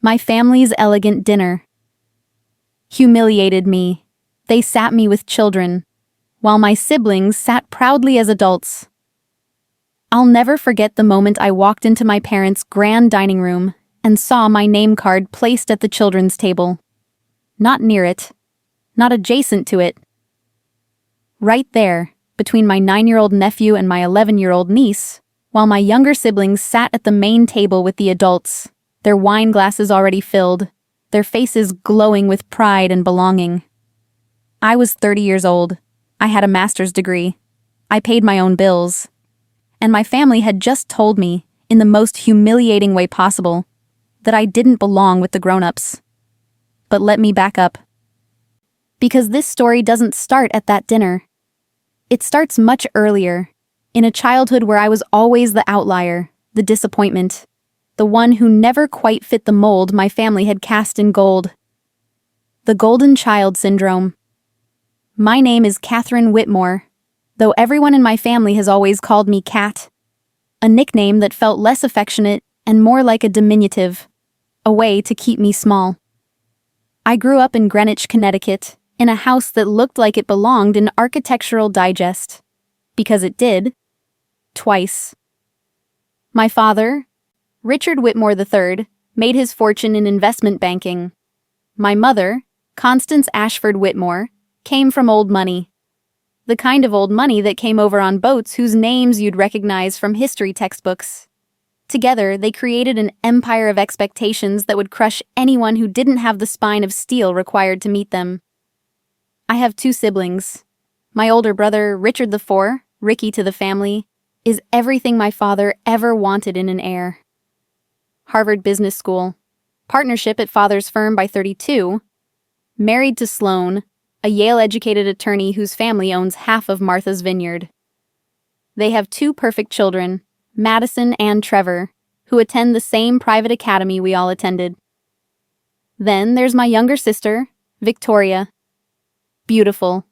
My family's elegant dinner. Humiliated me. They sat me with children, while my siblings sat proudly as adults. I'll never forget the moment I walked into my parents' grand dining room and saw my name card placed at the children's table. Not near it, not adjacent to it. Right there, between my 9-year-old nephew and my 11-year-old niece, while my younger siblings sat at the main table with the adults, their wine glasses already filled, their faces glowing with pride and belonging. I was 30 years old. I had a master's degree. I paid my own bills. And my family had just told me, in the most humiliating way possible, that I didn't belong with the grown-ups. But let me back up. Because this story doesn't start at that dinner. It starts much earlier, in a childhood where I was always the outlier, the disappointment, the one who never quite fit the mold my family had cast in gold. The golden child syndrome. My name is Catherine Whitmore, though everyone in my family has always called me Cat, a nickname that felt less affectionate and more like a diminutive, a way to keep me small. I grew up in Greenwich, Connecticut, in a house that looked like it belonged in Architectural Digest, because it did, twice. My father, Richard Whitmore III, made his fortune in investment banking. My mother, Constance Ashford Whitmore, came from old money. The kind of old money that came over on boats whose names you'd recognize from history textbooks. Together, they created an empire of expectations that would crush anyone who didn't have the spine of steel required to meet them. I have 2 siblings. My older brother, Richard IV, Ricky to the family, is everything my father ever wanted in an heir. Harvard Business School, partnership at father's firm by 32, married to Sloan, a Yale-educated attorney whose family owns half of Martha's Vineyard. They have 2 perfect children, Madison and Trevor, who attend the same private academy we all attended. Then there's my younger sister, Victoria. Beautiful,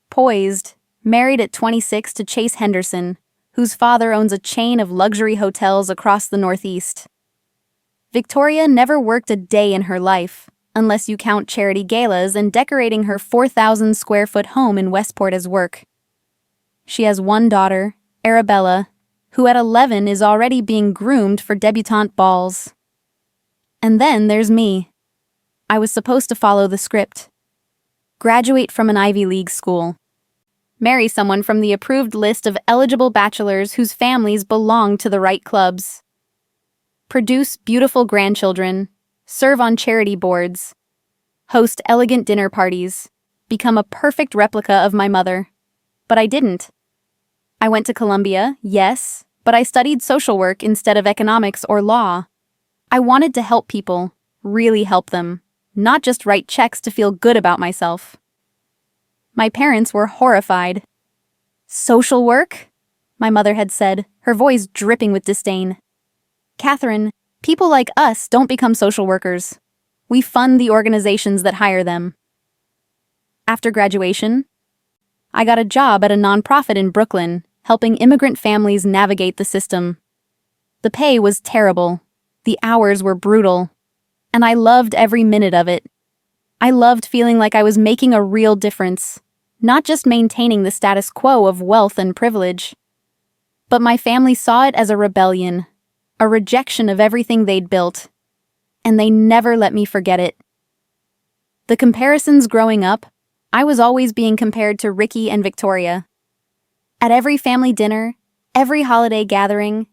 poised, married at 26 to Chase Henderson, whose father owns a chain of luxury hotels across the Northeast. Victoria never worked a day in her life, unless you count charity galas and decorating her 4,000-square-foot home in Westport as work. She has 1 daughter, Arabella, who at 11 is already being groomed for debutante balls. And then there's me. I was supposed to follow the script. Graduate from an Ivy League school. Marry someone from the approved list of eligible bachelors whose families belong to the right clubs. Produce beautiful grandchildren. Serve on charity boards. Host elegant dinner parties. Become a perfect replica of my mother. But I didn't. I went to Columbia, yes, but I studied social work instead of economics or law. I wanted to help people, really help them, not just write checks to feel good about myself. My parents were horrified. Social work? My mother had said, her voice dripping with disdain. Catherine, people like us don't become social workers. We fund the organizations that hire them. After graduation, I got a job at a nonprofit in Brooklyn, helping immigrant families navigate the system. The pay was terrible. The hours were brutal. And I loved every minute of it. I loved feeling like I was making a real difference, not just maintaining the status quo of wealth and privilege. But my family saw it as a rebellion, a rejection of everything they'd built, and they never let me forget it. The comparisons growing up, I was always being compared to Ricky and Victoria. At every family dinner, every holiday gathering,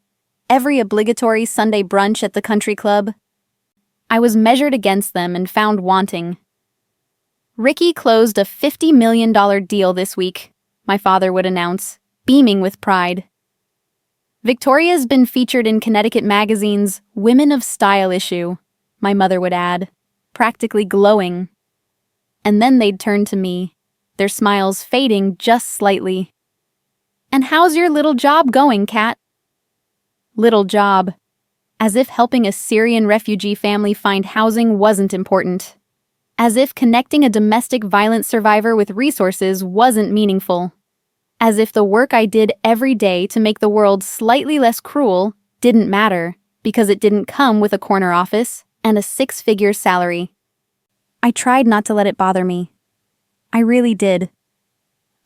every obligatory Sunday brunch at the country club, I was measured against them and found wanting. Ricky closed a $50 million deal this week, my father would announce, beaming with pride. Victoria's been featured in Connecticut Magazine's Women of Style issue, my mother would add, practically glowing. And then they'd turn to me, their smiles fading just slightly. And how's your little job going, Kat? Little job. As if helping a Syrian refugee family find housing wasn't important. As if connecting a domestic violence survivor with resources wasn't meaningful. As if the work I did every day to make the world slightly less cruel didn't matter, because it didn't come with a corner office and a six-figure salary. I tried not to let it bother me. I really did.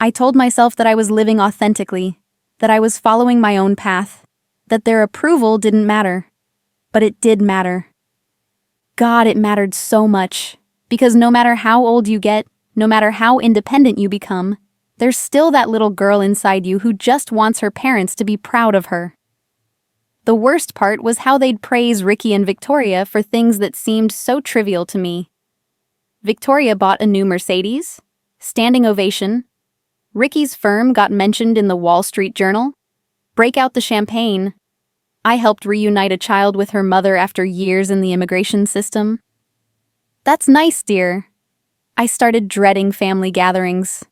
I told myself that I was living authentically, that I was following my own path, that their approval didn't matter. But it did matter. God, it mattered so much, because no matter how old you get, no matter how independent you become, there's still that little girl inside you who just wants her parents to be proud of her. The worst part was how they'd praise Ricky and Victoria for things that seemed so trivial to me. Victoria bought a new Mercedes, standing ovation. Ricky's firm got mentioned in the Wall Street Journal. Break out the champagne. I helped reunite a child with her mother after years in the immigration system. That's nice, dear. I started dreading family gatherings.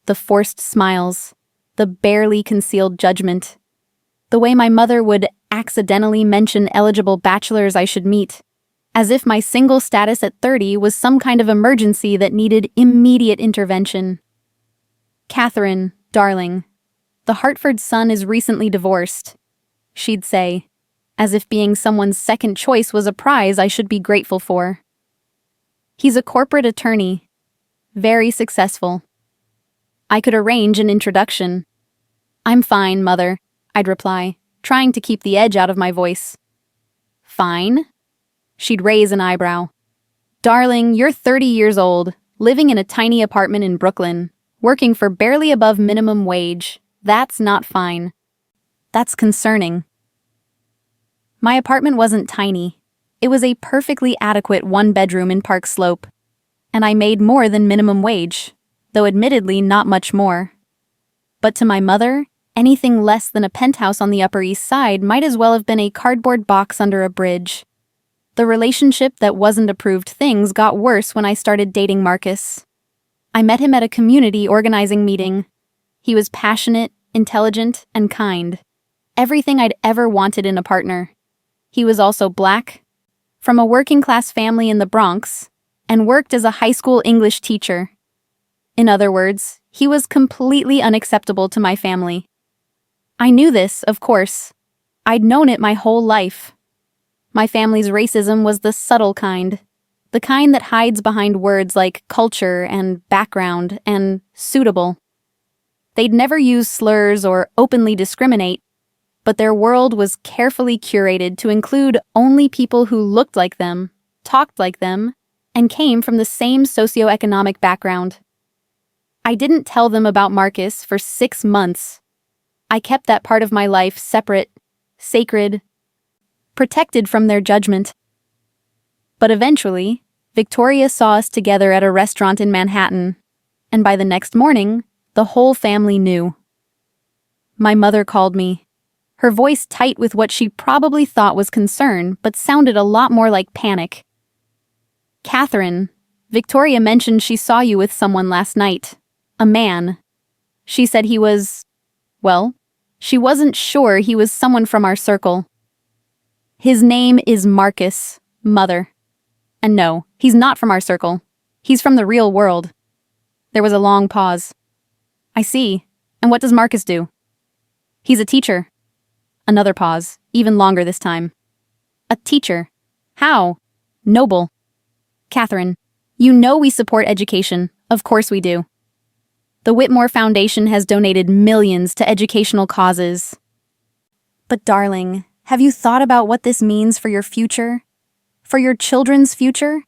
The forced smiles, the barely concealed judgment, the way my mother would accidentally mention eligible bachelors I should meet, as if my single status at 30 was some kind of emergency that needed immediate intervention. Catherine, darling, the Hartford Sun is recently divorced, she'd say, as if being someone's second choice was a prize I should be grateful for. He's a corporate attorney, very successful. I could arrange an introduction. I'm fine, Mother, I'd reply, trying to keep the edge out of my voice. Fine? She'd raise an eyebrow. Darling, you're 30 years old, living in a tiny apartment in Brooklyn, working for barely above minimum wage. That's not fine. That's concerning. My apartment wasn't tiny. It was a perfectly adequate one-bedroom in Park Slope, and I made more than minimum wage, though admittedly not much more. But to my mother, anything less than a penthouse on the Upper East Side might as well have been a cardboard box under a bridge. The relationship that wasn't approved things got worse when I started dating Marcus. I met him at a community organizing meeting. He was passionate, intelligent, and kind. Everything I'd ever wanted in a partner. He was also Black, from a working-class family in the Bronx, and worked as a high school English teacher. In other words, he was completely unacceptable to my family. I knew this, of course. I'd known it my whole life. My family's racism was the subtle kind, the kind that hides behind words like culture and background and suitable. They'd never use slurs or openly discriminate, but their world was carefully curated to include only people who looked like them, talked like them, and came from the same socioeconomic background. I didn't tell them about Marcus for 6 months. I kept that part of my life separate, sacred, protected from their judgment. But eventually, Victoria saw us together at a restaurant in Manhattan, and by the next morning, the whole family knew. My mother called me, her voice tight with what she probably thought was concern, but sounded a lot more like panic. Catherine, Victoria mentioned she saw you with someone last night. A man. She said he was, well, she wasn't sure he was someone from our circle. His name is Marcus, Mother. And no, he's not from our circle. He's from the real world. There was a long pause. I see. And what does Marcus do? He's a teacher. Another pause, even longer this time. A teacher. How? Noble. Catherine, you know we support education. Of course we do. The Whitmore Foundation has donated millions to educational causes. But darling, have you thought about what this means for your future? For your children's future?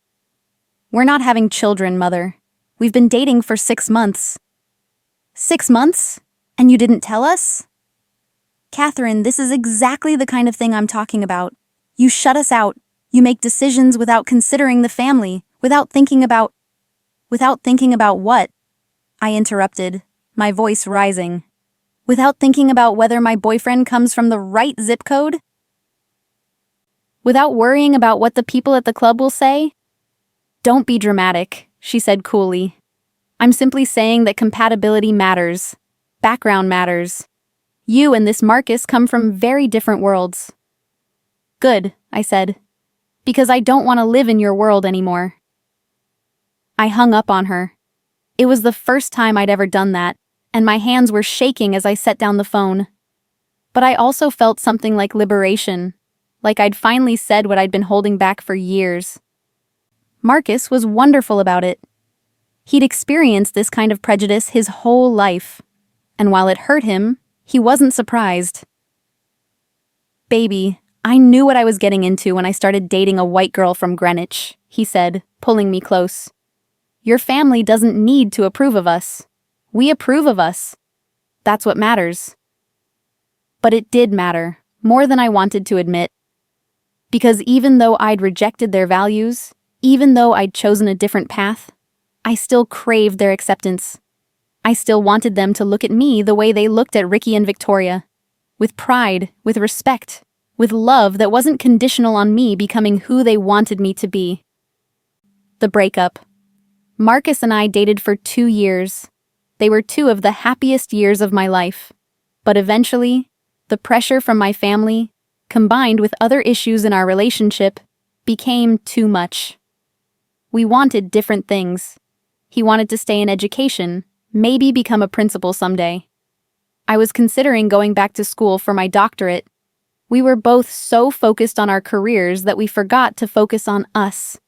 We're not having children, Mother. We've been dating for 6 months. 6 months? And you didn't tell us? Catherine, this is exactly the kind of thing I'm talking about. You shut us out. You make decisions without considering the family, without thinking about what? I interrupted, my voice rising. Without thinking about whether my boyfriend comes from the right zip code? Without worrying about what the people at the club will say? Don't be dramatic, she said coolly. I'm simply saying that compatibility matters. Background matters. You and this Marcus come from very different worlds. Good, I said, because I don't want to live in your world anymore. I hung up on her. It was the first time I'd ever done that, and my hands were shaking as I set down the phone. But I also felt something like liberation, like I'd finally said what I'd been holding back for years. Marcus was wonderful about it. He'd experienced this kind of prejudice his whole life, and while it hurt him, he wasn't surprised. "Baby, I knew what I was getting into when I started dating a white girl from Greenwich," he said, pulling me close. "Your family doesn't need to approve of us. We approve of us. That's what matters." But it did matter, more than I wanted to admit. Because even though I'd rejected their values, even though I'd chosen a different path, I still craved their acceptance. I still wanted them to look at me the way they looked at Ricky and Victoria. With pride, with respect, with love that wasn't conditional on me becoming who they wanted me to be. The breakup. Marcus and I dated for 2 years. They were 2 of the happiest years of my life. But eventually, the pressure from my family, combined with other issues in our relationship, became too much. We wanted different things. He wanted to stay in education, maybe become a principal someday. I was considering going back to school for my doctorate. We were both so focused on our careers that we forgot to focus on us.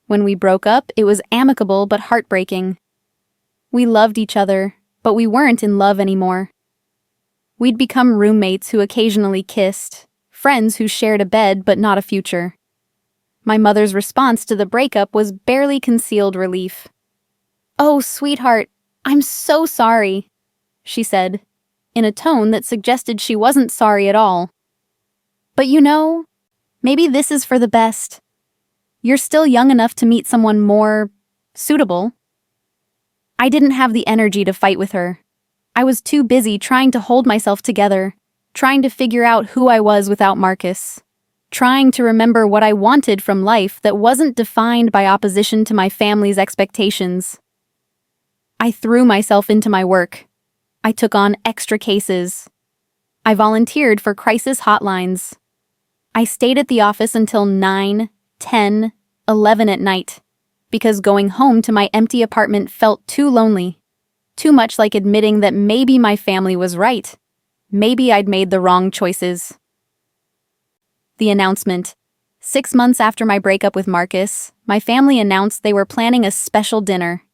When we broke up, it was amicable but heartbreaking. We loved each other, but we weren't in love anymore. We'd become roommates who occasionally kissed, friends who shared a bed but not a future. My mother's response to the breakup was barely concealed relief. "Oh, sweetheart, I'm so sorry," she said, in a tone that suggested she wasn't sorry at all. "But you know, maybe this is for the best. You're still young enough to meet someone more suitable." I didn't have the energy to fight with her. I was too busy trying to hold myself together, trying to figure out who I was without Marcus, trying to remember what I wanted from life that wasn't defined by opposition to my family's expectations. I threw myself into my work. I took on extra cases. I volunteered for crisis hotlines. I stayed at the office until 9, 10, 11 at night, because going home to my empty apartment felt too lonely, too much like admitting that maybe my family was right. Maybe I'd made the wrong choices. The announcement. 6 months after my breakup with Marcus, my family announced they were planning a special dinner.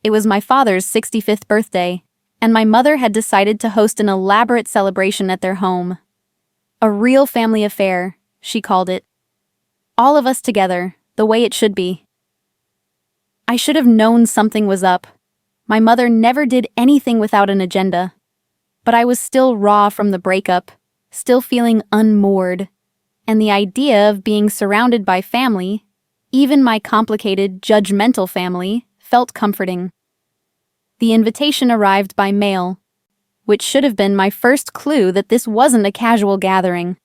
It was my father's 65th birthday, and my mother had decided to host an elaborate celebration at their home. A real family affair, she called it. All of us together, the way it should be. I should have known something was up. My mother never did anything without an agenda. But I was still raw from the breakup, still feeling unmoored. And the idea of being surrounded by family, even my complicated, judgmental family, felt comforting. The invitation arrived by mail, which should have been my first clue that this wasn't a casual gathering.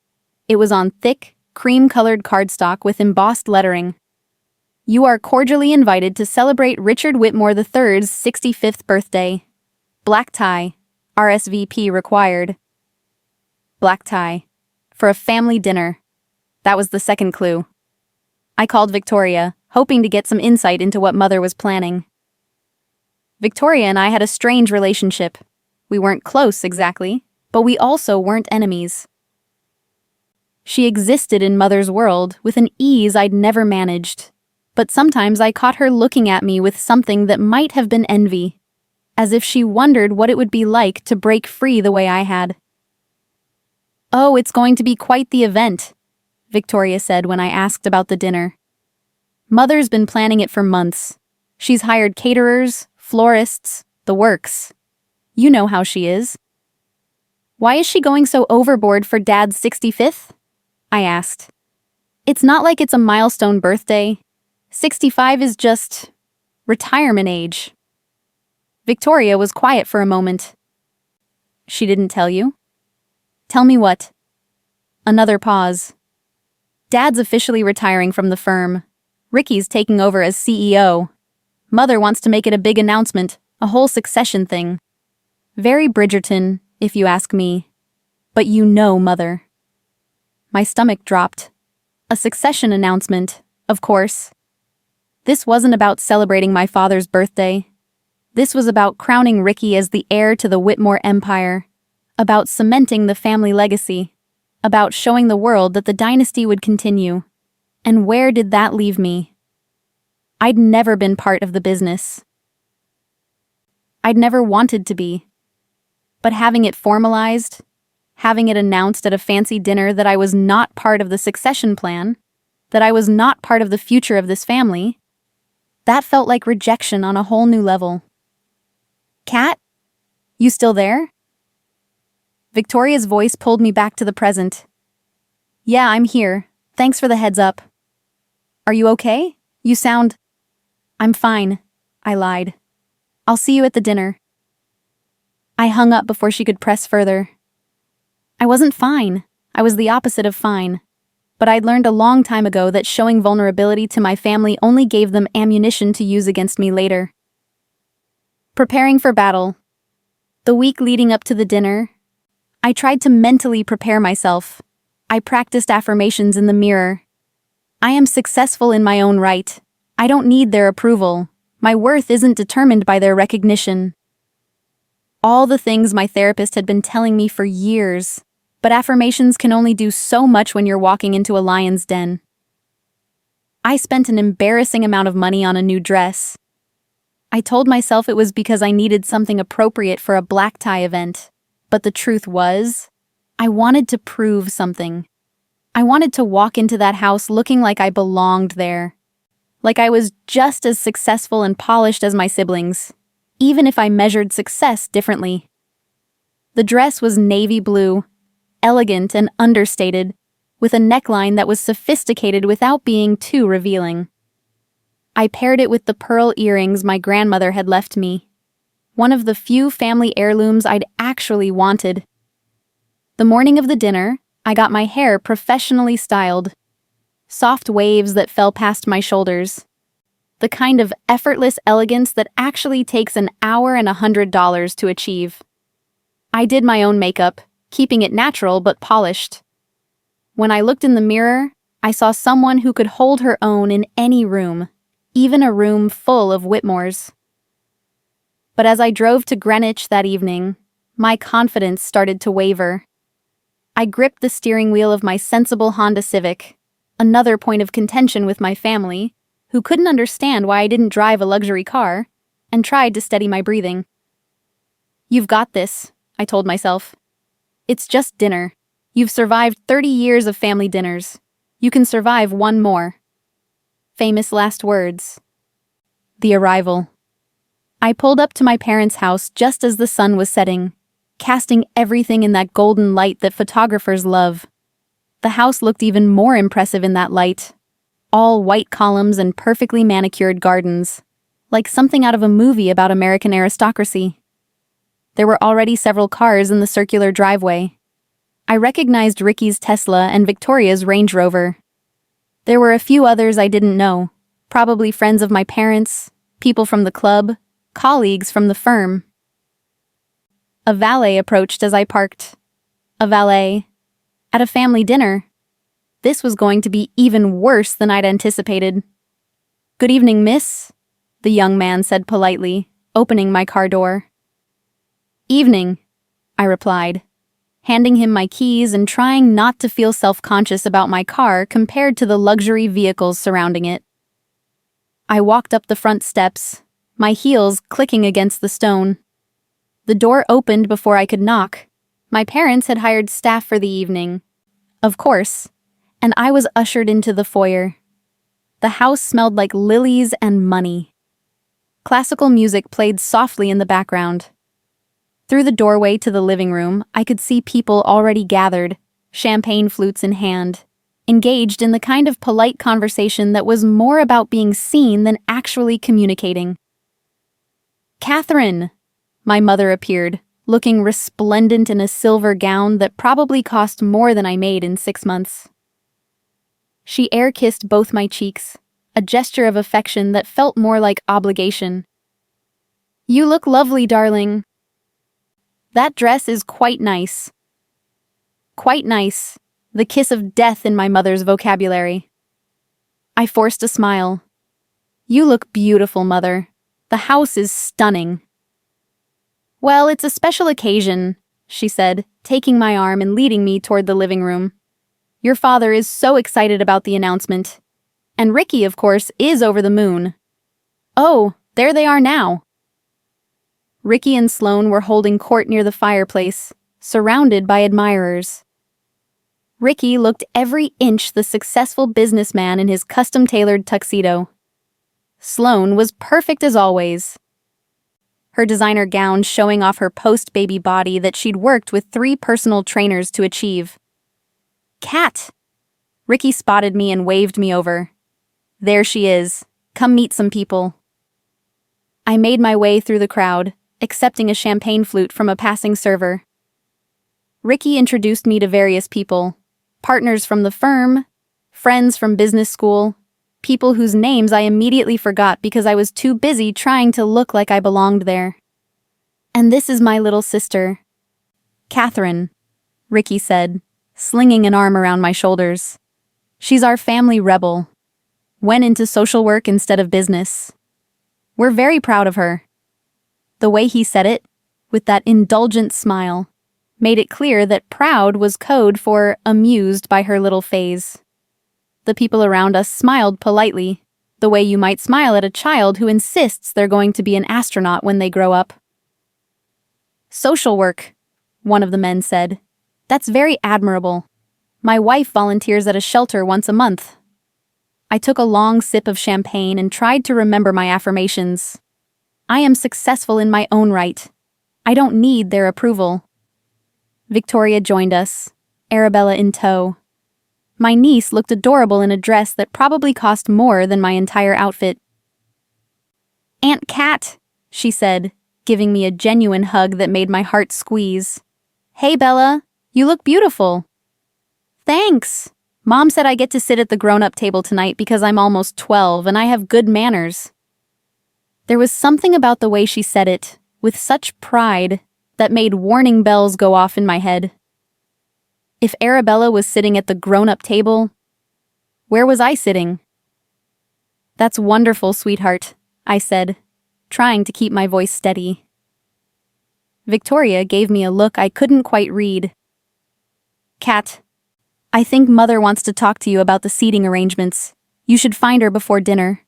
It was on thick, cream-colored cardstock with embossed lettering. "You are cordially invited to celebrate Richard Whitmore III's 65th birthday. Black tie. RSVP required." Black tie. For a family dinner. That was the second clue. I called Victoria, hoping to get some insight into what Mother was planning. Victoria and I had a strange relationship. We weren't close, exactly, but we also weren't enemies. She existed in Mother's world with an ease I'd never managed, but sometimes I caught her looking at me with something that might have been envy, as if she wondered what it would be like to break free the way I had. "Oh, it's going to be quite the event," Victoria said when I asked about the dinner. "Mother's been planning it for months. She's hired caterers, florists, the works. You know how she is." "Why is she going so overboard for Dad's 65th? I asked. "It's not like it's a milestone birthday. 65 is just retirement age." Victoria was quiet for a moment. "She didn't tell you?" "Tell me what?" Another pause. "Dad's officially retiring from the firm. Ricky's taking over as CEO. Mother wants to make it a big announcement, a whole succession thing. Very Bridgerton, if you ask me. But you know Mother." My stomach dropped. A succession announcement, of course. This wasn't about celebrating my father's birthday. This was about crowning Ricky as the heir to the Whitmore empire, about cementing the family legacy, about showing the world that the dynasty would continue. And where did that leave me? I'd never been part of the business. I'd never wanted to be. But having it formalized, having it announced at a fancy dinner that I was not part of the succession plan, that I was not part of the future of this family, that felt like rejection on a whole new level. Kat? You still there? Victoria's voice pulled me back to the present. Yeah, I'm here. Thanks for the heads up. Are you okay? You sound... I'm fine, I lied. I'll see you at the dinner. I hung up before she could press further. I wasn't fine. I was the opposite of fine. But I'd learned a long time ago that showing vulnerability to my family only gave them ammunition to use against me later. Preparing for battle. The week leading up to the dinner, I tried to mentally prepare myself. I practiced affirmations in the mirror. I am successful in my own right. I don't need their approval. My worth isn't determined by their recognition. All the things my therapist had been telling me for years, but affirmations can only do so much when you're walking into a lion's den. I spent an embarrassing amount of money on a new dress. I told myself it was because I needed something appropriate for a black tie event, but the truth was, I wanted to prove something. I wanted to walk into that house looking like I belonged there, like I was just as successful and polished as my siblings, even if I measured success differently. The dress was navy blue, elegant and understated, with a neckline that was sophisticated without being too revealing. I paired it with the pearl earrings my grandmother had left me, one of the few family heirlooms I'd actually wanted. The morning of the dinner, I got my hair professionally styled. Soft waves that fell past my shoulders. The kind of effortless elegance that actually takes an hour and $100 to achieve. I did my own makeup, keeping it natural but polished. When I looked in the mirror, I saw someone who could hold her own in any room, even a room full of Whitmores. But as I drove to Greenwich that evening, my confidence started to waver. I gripped the steering wheel of my sensible Honda Civic, another point of contention with my family, who couldn't understand why I didn't drive a luxury car, and tried to steady my breathing. You've got this, I told myself. It's just dinner. You've survived 30 years of family dinners. You can survive one more. Famous last words. The arrival. I pulled up to my parents' house just as the sun was setting, casting everything in that golden light that photographers love. The house looked even more impressive in that light. All white columns and perfectly manicured gardens, like something out of a movie about American aristocracy. There were already several cars in the circular driveway. I recognized Ricky's Tesla and Victoria's Range Rover. There were a few others I didn't know, probably friends of my parents, people from the club, colleagues from the firm. A valet approached as I parked. A valet. At a family dinner. This was going to be even worse than I'd anticipated. Good evening, miss, the young man said politely, opening my car door. Evening, I replied, handing him my keys and trying not to feel self-conscious about my car compared to the luxury vehicles surrounding it. I walked up the front steps, my heels clicking against the stone. The door opened before I could knock. My parents had hired staff for the evening, of course, and I was ushered into the foyer. The house smelled like lilies and money. Classical music played softly in the background. Through the doorway to the living room, I could see people already gathered, champagne flutes in hand, engaged in the kind of polite conversation that was more about being seen than actually communicating. Catherine! My mother appeared, looking resplendent in a silver gown that probably cost more than I made in 6 months. She air-kissed both my cheeks, a gesture of affection that felt more like obligation. You look lovely, darling. That dress is quite nice. Quite nice, the kiss of death in my mother's vocabulary. I forced a smile. You look beautiful, Mother. The house is stunning. Well, it's a special occasion, she said, taking my arm and leading me toward the living room. Your father is so excited about the announcement. And Ricky, of course, is over the moon. Oh, there they are now. Ricky and Sloane were holding court near the fireplace, surrounded by admirers. Ricky looked every inch the successful businessman in his custom-tailored tuxedo. Sloane was perfect as always. Her designer gown showing off her post-baby body that she'd worked with 3 personal trainers to achieve. Kat! Ricky spotted me and waved me over. There she is. Come meet some people. I made my way through the crowd, accepting a champagne flute from a passing server. Ricky introduced me to various people, partners from the firm, friends from business school, people whose names I immediately forgot because I was too busy trying to look like I belonged there. And this is my little sister, Catherine, Ricky said, slinging an arm around my shoulders. She's our family rebel. Went into social work instead of business. We're very proud of her. The way he said it, with that indulgent smile, made it clear that proud was code for amused by her little phase. The people around us smiled politely, the way you might smile at a child who insists they're going to be an astronaut when they grow up. Social work, one of the men said. That's very admirable. My wife volunteers at a shelter once a month. I took a long sip of champagne and tried to remember my affirmations. I am successful in my own right. I don't need their approval. Victoria joined us, Arabella in tow. My niece looked adorable in a dress that probably cost more than my entire outfit. Aunt Kat, she said, giving me a genuine hug that made my heart squeeze. Hey Bella, you look beautiful. Thanks. Mom said I get to sit at the grown-up table tonight because I'm almost 12 and I have good manners. There was something about the way she said it, with such pride, that made warning bells go off in my head. If Arabella was sitting at the grown-up table, where was I sitting? That's wonderful, sweetheart, I said, trying to keep my voice steady. Victoria gave me a look I couldn't quite read. Kat, I think Mother wants to talk to you about the seating arrangements. You should find her before dinner.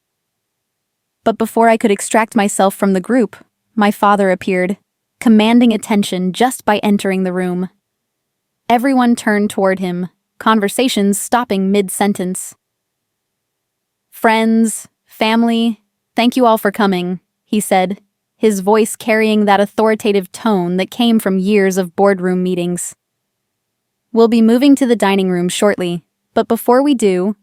But before I could extract myself from the group, my father appeared, commanding attention just by entering the room. Everyone turned toward him, conversations stopping mid-sentence. Friends, family, thank you all for coming, he said, his voice carrying that authoritative tone that came from years of boardroom meetings. We'll be moving to the dining room shortly, but before we do,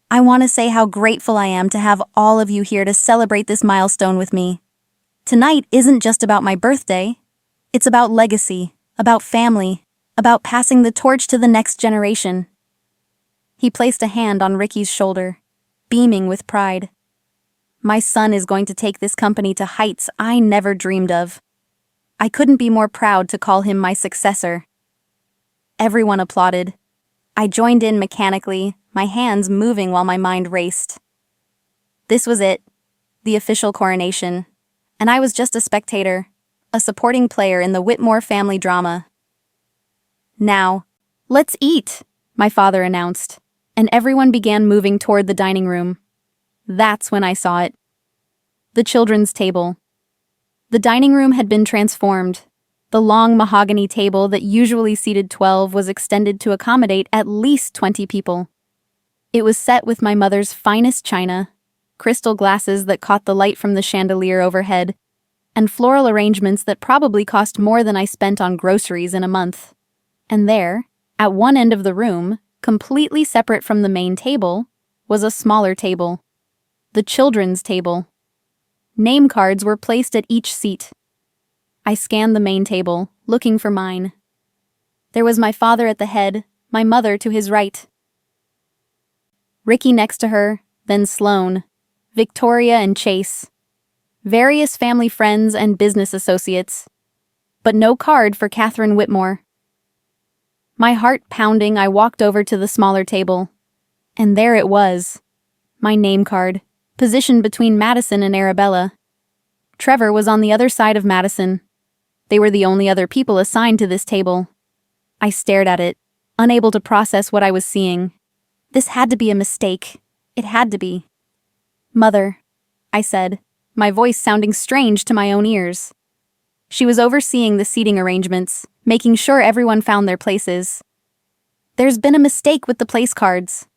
I want to say how grateful I am to have all of you here to celebrate this milestone with me. Tonight isn't just about my birthday. It's about legacy, about family, about passing the torch to the next generation. He placed a hand on Ricky's shoulder, beaming with pride. My son is going to take this company to heights I never dreamed of. I couldn't be more proud to call him my successor. Everyone applauded. I joined in mechanically, my hands moving while my mind raced. This was it, the official coronation, and I was just a spectator, a supporting player in the Whitmore family drama. Now, let's eat, my father announced, and everyone began moving toward the dining room. That's when I saw it. The children's table. The dining room had been transformed. The long mahogany table that usually seated 12 was extended to accommodate at least 20 people. It was set with my mother's finest china, crystal glasses that caught the light from the chandelier overhead, and floral arrangements that probably cost more than I spent on groceries in a month. And there, at one end of the room, completely separate from the main table, was a smaller table. The children's table. Name cards were placed at each seat. I scanned the main table, looking for mine. There was my father at the head, my mother to his right. Ricky next to her, then Sloane, Victoria and Chase. Various family friends and business associates. But no card for Catherine Whitmore. My heart pounding, I walked over to the smaller table. And there it was. My name card, positioned between Madison and Arabella. Trevor was on the other side of Madison. They were the only other people assigned to this table. I stared at it, unable to process what I was seeing. This had to be a mistake. It had to be. "Mother," I said, my voice sounding strange to my own ears. She was overseeing the seating arrangements, making sure everyone found their places. "There's been a mistake with the place cards."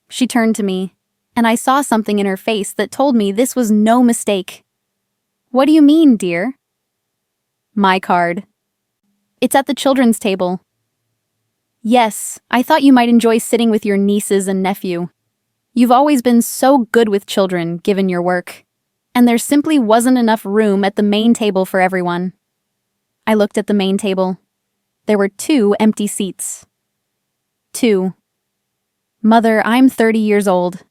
She turned to me, and I saw something in her face that told me this was no mistake. "What do you mean, dear?" "My card. It's at the children's table." "Yes, I thought you might enjoy sitting with your nieces and nephew. You've always been so good with children, given your work. And there simply wasn't enough room at the main table for everyone." I looked at the main table. There were 2 empty seats. 2. "Mother, I'm 30 years old."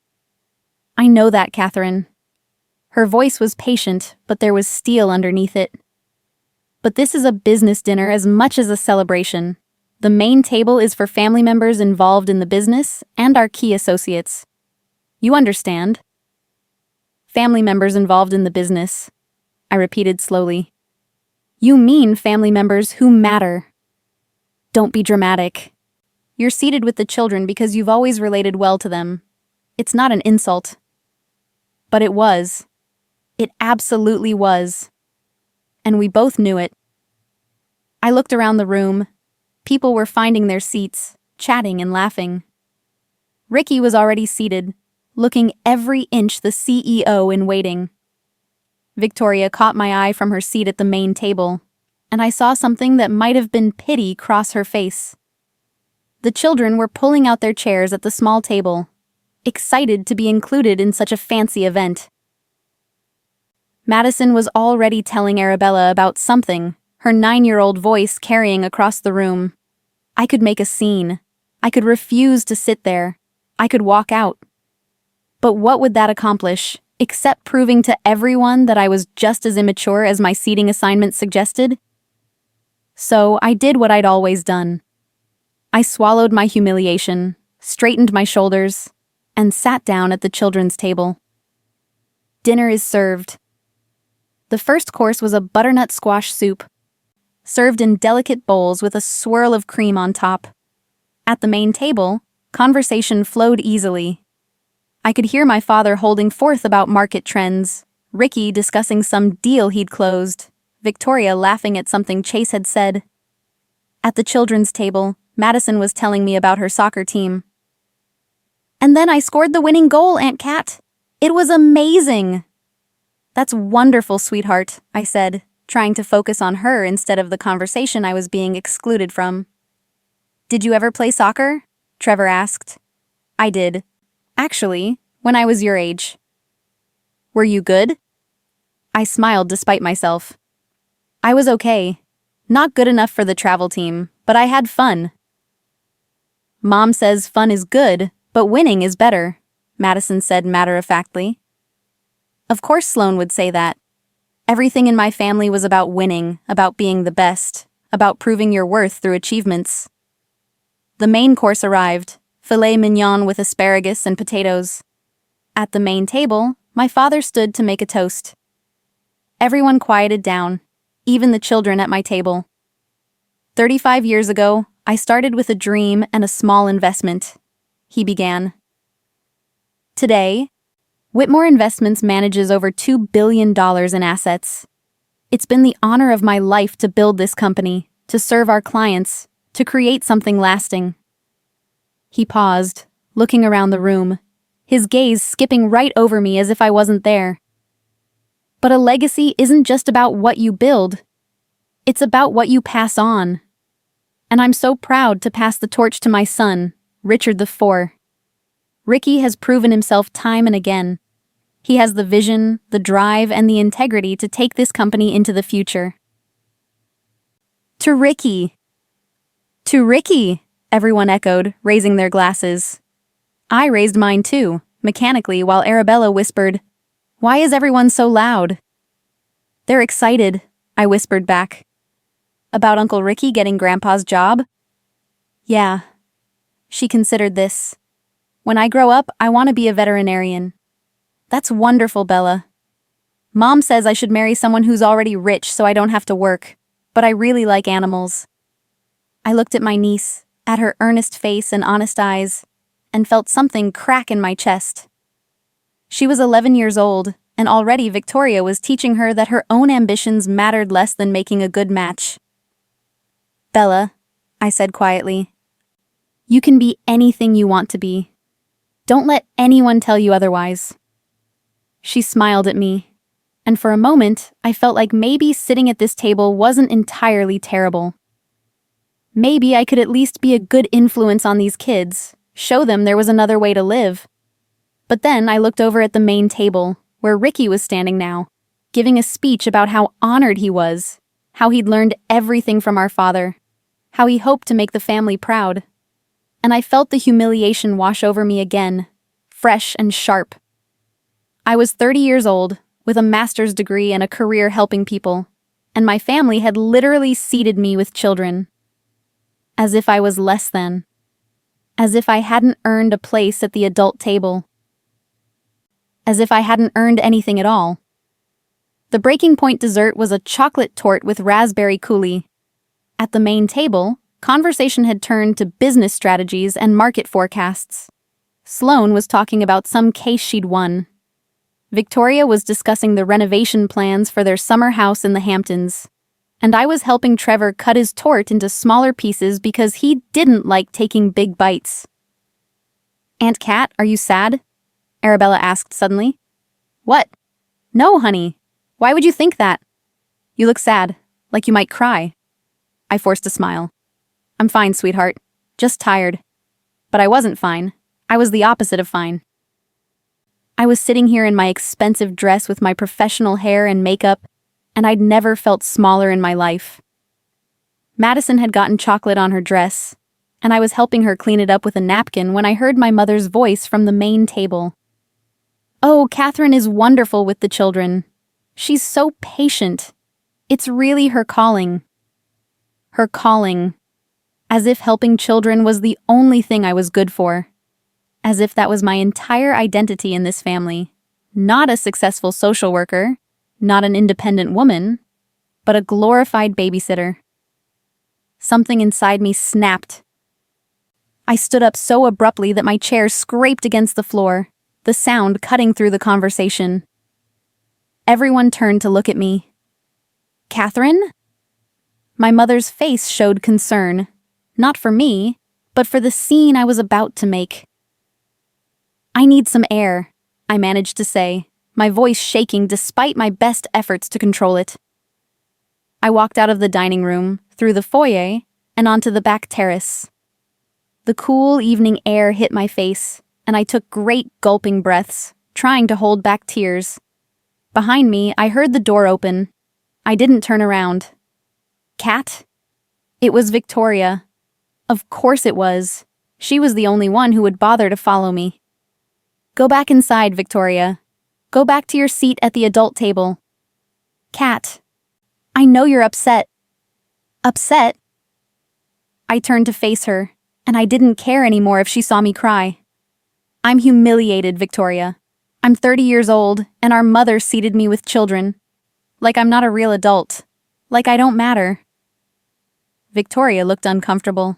"I know that, Catherine." Her voice was patient, but there was steel underneath it. "But this is a business dinner as much as a celebration. The main table is for family members involved in the business and our key associates. You understand?" "Family members involved in the business," I repeated slowly. "You mean family members who matter." "Don't be dramatic. You're seated with the children because you've always related well to them. It's not an insult." But it was. It absolutely was. And we both knew it. I looked around the room. People were finding their seats, chatting and laughing. Ricky was already seated, looking every inch the CEO in waiting. Victoria caught my eye from her seat at the main table, and I saw something that might have been pity cross her face. The children were pulling out their chairs at the small table, excited to be included in such a fancy event. Madison was already telling Arabella about something, her 9-year-old voice carrying across the room. I could make a scene. I could refuse to sit there. I could walk out. But what would that accomplish, except proving to everyone that I was just as immature as my seating assignment suggested? So I did what I'd always done. I swallowed my humiliation, straightened my shoulders, and sat down at the children's table. Dinner is served. The first course was a butternut squash soup, served in delicate bowls with a swirl of cream on top. At the main table, conversation flowed easily. I could hear my father holding forth about market trends, Ricky discussing some deal he'd closed, Victoria laughing at something Chase had said. At the children's table, Madison was telling me about her soccer team. "And then I scored the winning goal, Aunt Cat. It was amazing." "That's wonderful, sweetheart," I said, trying to focus on her instead of the conversation I was being excluded from. "Did you ever play soccer?" Trevor asked. "I did. Actually, when I was your age." "Were you good?" I smiled despite myself. "I was okay. Not good enough for the travel team, but I had fun." "Mom says fun is good, but winning is better," Madison said matter-of-factly. Of course Sloane would say that. Everything in my family was about winning, about being the best, about proving your worth through achievements. The main course arrived, filet mignon with asparagus and potatoes. At the main table, my father stood to make a toast. Everyone quieted down, even the children at my table. 35 years ago, I started with a dream and a small investment, he began. Today, Whitmore Investments manages over $2 billion in assets. It's been the honor of my life to build this company, to serve our clients, to create something lasting. He paused, looking around the room, his gaze skipping right over me as if I wasn't there. But a legacy isn't just about what you build. It's about what you pass on. And I'm so proud to pass the torch to my son, Richard IV. Ricky has proven himself time and again. He has the vision, the drive, and the integrity to take this company into the future. To Ricky! To Ricky! Everyone echoed, raising their glasses. I raised mine too, mechanically, while Arabella whispered, "Why is everyone so loud?" "They're excited," I whispered back. "About Uncle Ricky getting Grandpa's job?" "Yeah." She considered this. "When I grow up, I want to be a veterinarian." "That's wonderful, Bella." "Mom says I should marry someone who's already rich so I don't have to work." but I really like animals. I looked at my niece, at her earnest face and honest eyes, and felt something crack in my chest. She was 11 years old, and already Victoria was teaching her that her own ambitions mattered less than making a good match. "Bella," I said quietly, "you can be anything you want to be. Don't let anyone tell you otherwise." She smiled at me, and for a moment, I felt like maybe sitting at this table wasn't entirely terrible. Maybe I could at least be a good influence on these kids, show them there was another way to live. But then I looked over at the main table, where Ricky was standing now, giving a speech about how honored he was, how he'd learned everything from our father, how he hoped to make the family proud. And I felt the humiliation wash over me again, fresh and sharp. I was 30 years old, with a master's degree and a career helping people, and my family had literally seeded me with children. As if I was less than. As if I hadn't earned a place at the adult table. As if I hadn't earned anything at all. The breaking point dessert was a chocolate torte with raspberry coulis. At the main table, conversation had turned to business strategies and market forecasts. Sloane was talking about some case she'd won. Victoria was discussing the renovation plans for their summer house in the Hamptons. And I was helping Trevor cut his torte into smaller pieces because he didn't like taking big bites. "Aunt Kat, are you sad?" Arabella asked suddenly. "What? No, honey. Why would you think that? You look sad, like you might cry." I forced a smile. "I'm fine, sweetheart. Just tired." But I wasn't fine. I was the opposite of fine. I was sitting here in my expensive dress with my professional hair and makeup, and I'd never felt smaller in my life. Madison had gotten chocolate on her dress, and I was helping her clean it up with a napkin when I heard my mother's voice from the main table. "Oh, Catherine is wonderful with the children. She's so patient. It's really her calling." Her calling. As if helping children was the only thing I was good for. As if that was my entire identity in this family. Not a successful social worker. Not an independent woman, but a glorified babysitter. Something inside me snapped. I stood up so abruptly that my chair scraped against the floor, the sound cutting through the conversation. Everyone turned to look at me. "Catherine?" My mother's face showed concern, not for me, but for the scene I was about to make. "I need some air," I managed to say, my voice shaking despite my best efforts to control it. I walked out of the dining room, through the foyer, and onto the back terrace. The cool evening air hit my face, and I took great gulping breaths, trying to hold back tears. Behind me, I heard the door open. I didn't turn around. "Kat?" It was Victoria. Of course it was. She was the only one who would bother to follow me. "Go back inside, Victoria. Go back to your seat at the adult table." "Kat, I know you're upset." "Upset?" I turned to face her, and I didn't care anymore if she saw me cry. "I'm humiliated, Victoria. I'm 30 years old, and our mother seated me with children. Like I'm not a real adult. Like I don't matter." Victoria looked uncomfortable.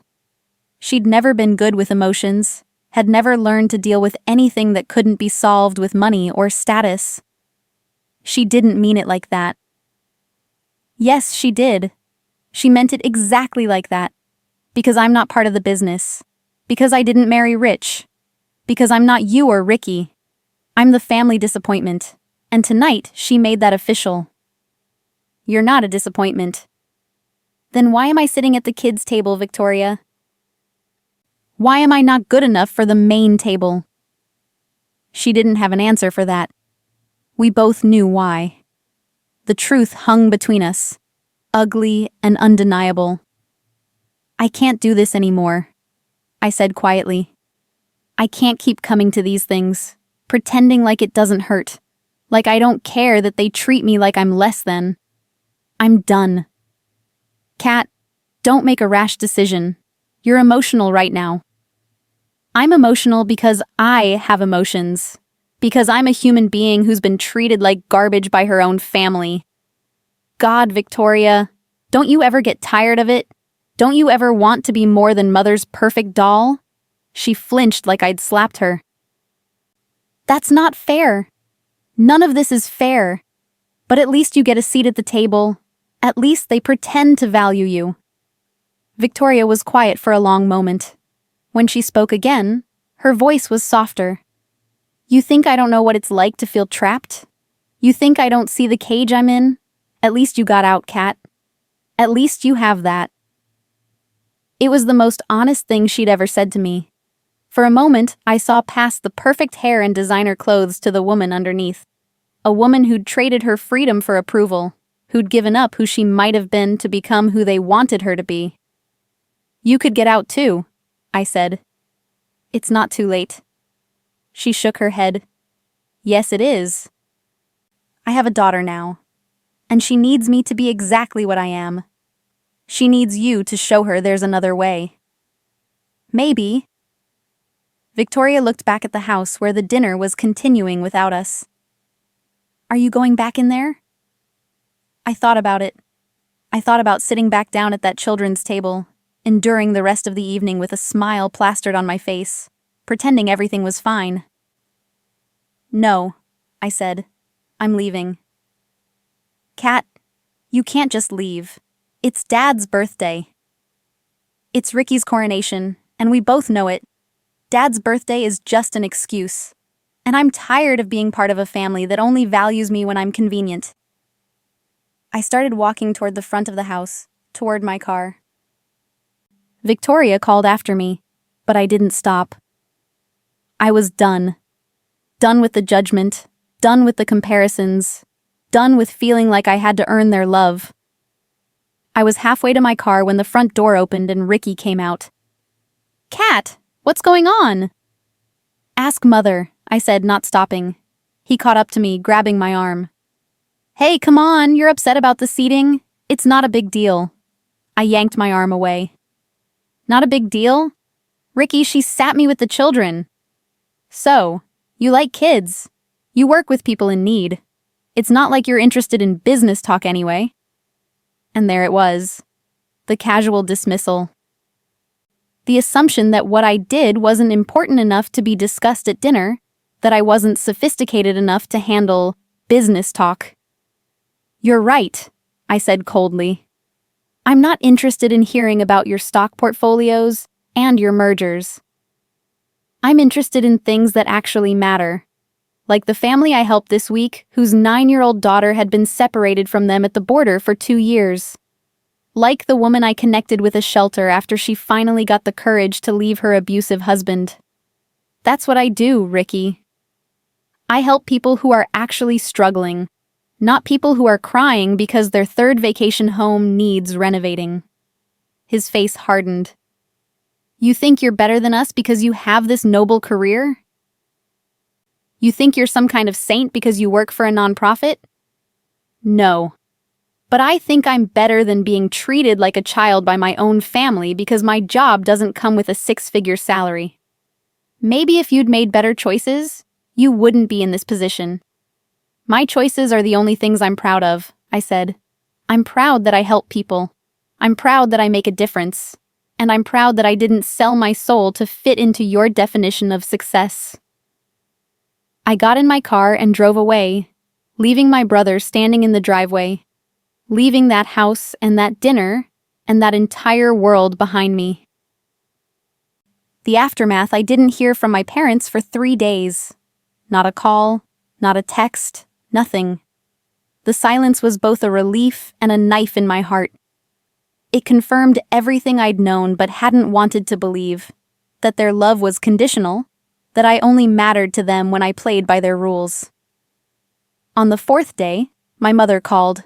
She'd never been good with emotions, had never learned to deal with anything that couldn't be solved with money or status. She didn't mean it like that. Yes, she did. She meant it exactly like that. Because I'm not part of the business. Because I didn't marry rich. Because I'm not you or Ricky. I'm the family disappointment. And tonight, she made that official. "You're not a disappointment." "Then why am I sitting at the kids' table, Victoria? Why am I not good enough for the main table?" She didn't have an answer for that. We both knew why. The truth hung between us, ugly and undeniable. "I can't do this anymore," I said quietly. "I can't keep coming to these things, pretending like it doesn't hurt, like I don't care that they treat me like I'm less than. I'm done." "Kat, don't make a rash decision. You're emotional right now." "I'm emotional because I have emotions. Because I'm a human being who's been treated like garbage by her own family." "God, Victoria, Don't you ever get tired of it? Don't you ever want to be more than Mother's perfect doll? She flinched like I'd slapped her. That's not fair. None of this is fair. But at least you get a seat at the table. At least they pretend to value you. Victoria was quiet for a long moment. When she spoke again, her voice was softer. You think I don't know what it's like to feel trapped? You think I don't see the cage I'm in? At least you got out, Kat. At least you have that. It was the most honest thing she'd ever said to me. For a moment, I saw past the perfect hair and designer clothes to the woman underneath. A woman who'd traded her freedom for approval, who'd given up who she might have been to become who they wanted her to be. You could get out too, I said. It's not too late. She shook her head. Yes, it is. I have a daughter now, and she needs me to be exactly what I am. She needs you to show her there's another way. Maybe. Victoria looked back at the house where the dinner was continuing without us. Are you going back in there? I thought about it. I thought about sitting back down at that children's table, enduring the rest of the evening with a smile plastered on my face, pretending everything was fine. No, I said. I'm leaving. Kat, you can't just leave. It's Dad's birthday. It's Ricky's coronation, and we both know it. Dad's birthday is just an excuse. And I'm tired of being part of a family that only values me when I'm convenient. I started walking toward the front of the house, toward my car. Victoria called after me, but I didn't stop. I was done. Done with the judgment, done with the comparisons, done with feeling like I had to earn their love. I was halfway to my car when the front door opened and Ricky came out. Kat, what's going on? Ask Mother, I said, not stopping. He caught up to me, grabbing my arm. Hey, come on, you're upset about the seating? It's not a big deal. I yanked my arm away. Not a big deal? Ricky, she sat me with the children. So, you like kids. You work with people in need. It's not like you're interested in business talk anyway. And there it was. The casual dismissal. The assumption that what I did wasn't important enough to be discussed at dinner, that I wasn't sophisticated enough to handle business talk. You're right, I said coldly. I'm not interested in hearing about your stock portfolios and your mergers. I'm interested in things that actually matter, like the family I helped this week whose 9-year-old daughter had been separated from them at the border for 2 years. Like the woman I connected with a shelter after she finally got the courage to leave her abusive husband. That's what I do, Ricky. I help people who are actually struggling, not people who are crying because their third vacation home needs renovating. His face hardened. You think you're better than us because you have this noble career? You think you're some kind of saint because you work for a nonprofit? No. But I think I'm better than being treated like a child by my own family because my job doesn't come with a 6-figure salary. Maybe if you'd made better choices, you wouldn't be in this position. My choices are the only things I'm proud of, I said. I'm proud that I help people. I'm proud that I make a difference. And I'm proud that I didn't sell my soul to fit into your definition of success. I got in my car and drove away, leaving my brother standing in the driveway, leaving that house and that dinner and that entire world behind me. The aftermath, I didn't hear from my parents for 3 days. Not a call, not a text, nothing. The silence was both a relief and a knife in my heart. It confirmed everything I'd known but hadn't wanted to believe, that their love was conditional, that I only mattered to them when I played by their rules. On the 4th day, my mother called.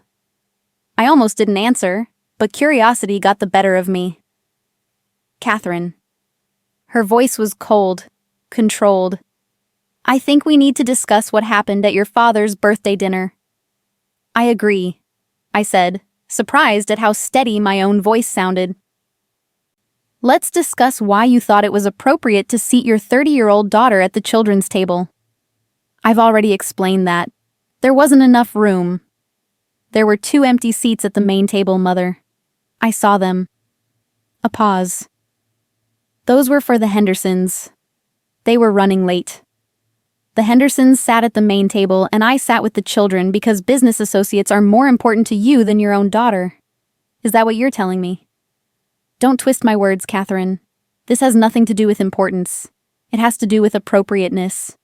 I almost didn't answer, but curiosity got the better of me. Catherine. Her voice was cold, controlled. I think we need to discuss what happened at your father's birthday dinner. I agree, I said, surprised at how steady my own voice sounded. Let's discuss why you thought it was appropriate to seat your 30-year-old daughter at the children's table. I've already explained that. There wasn't enough room. There were 2 empty seats at the main table, Mother. I saw them. A pause. Those were for the Hendersons. They were running late. The Hendersons sat at the main table and I sat with the children because business associates are more important to you than your own daughter. Is that what you're telling me? Don't twist my words, Catherine. This has nothing to do with importance. It has to do with appropriateness.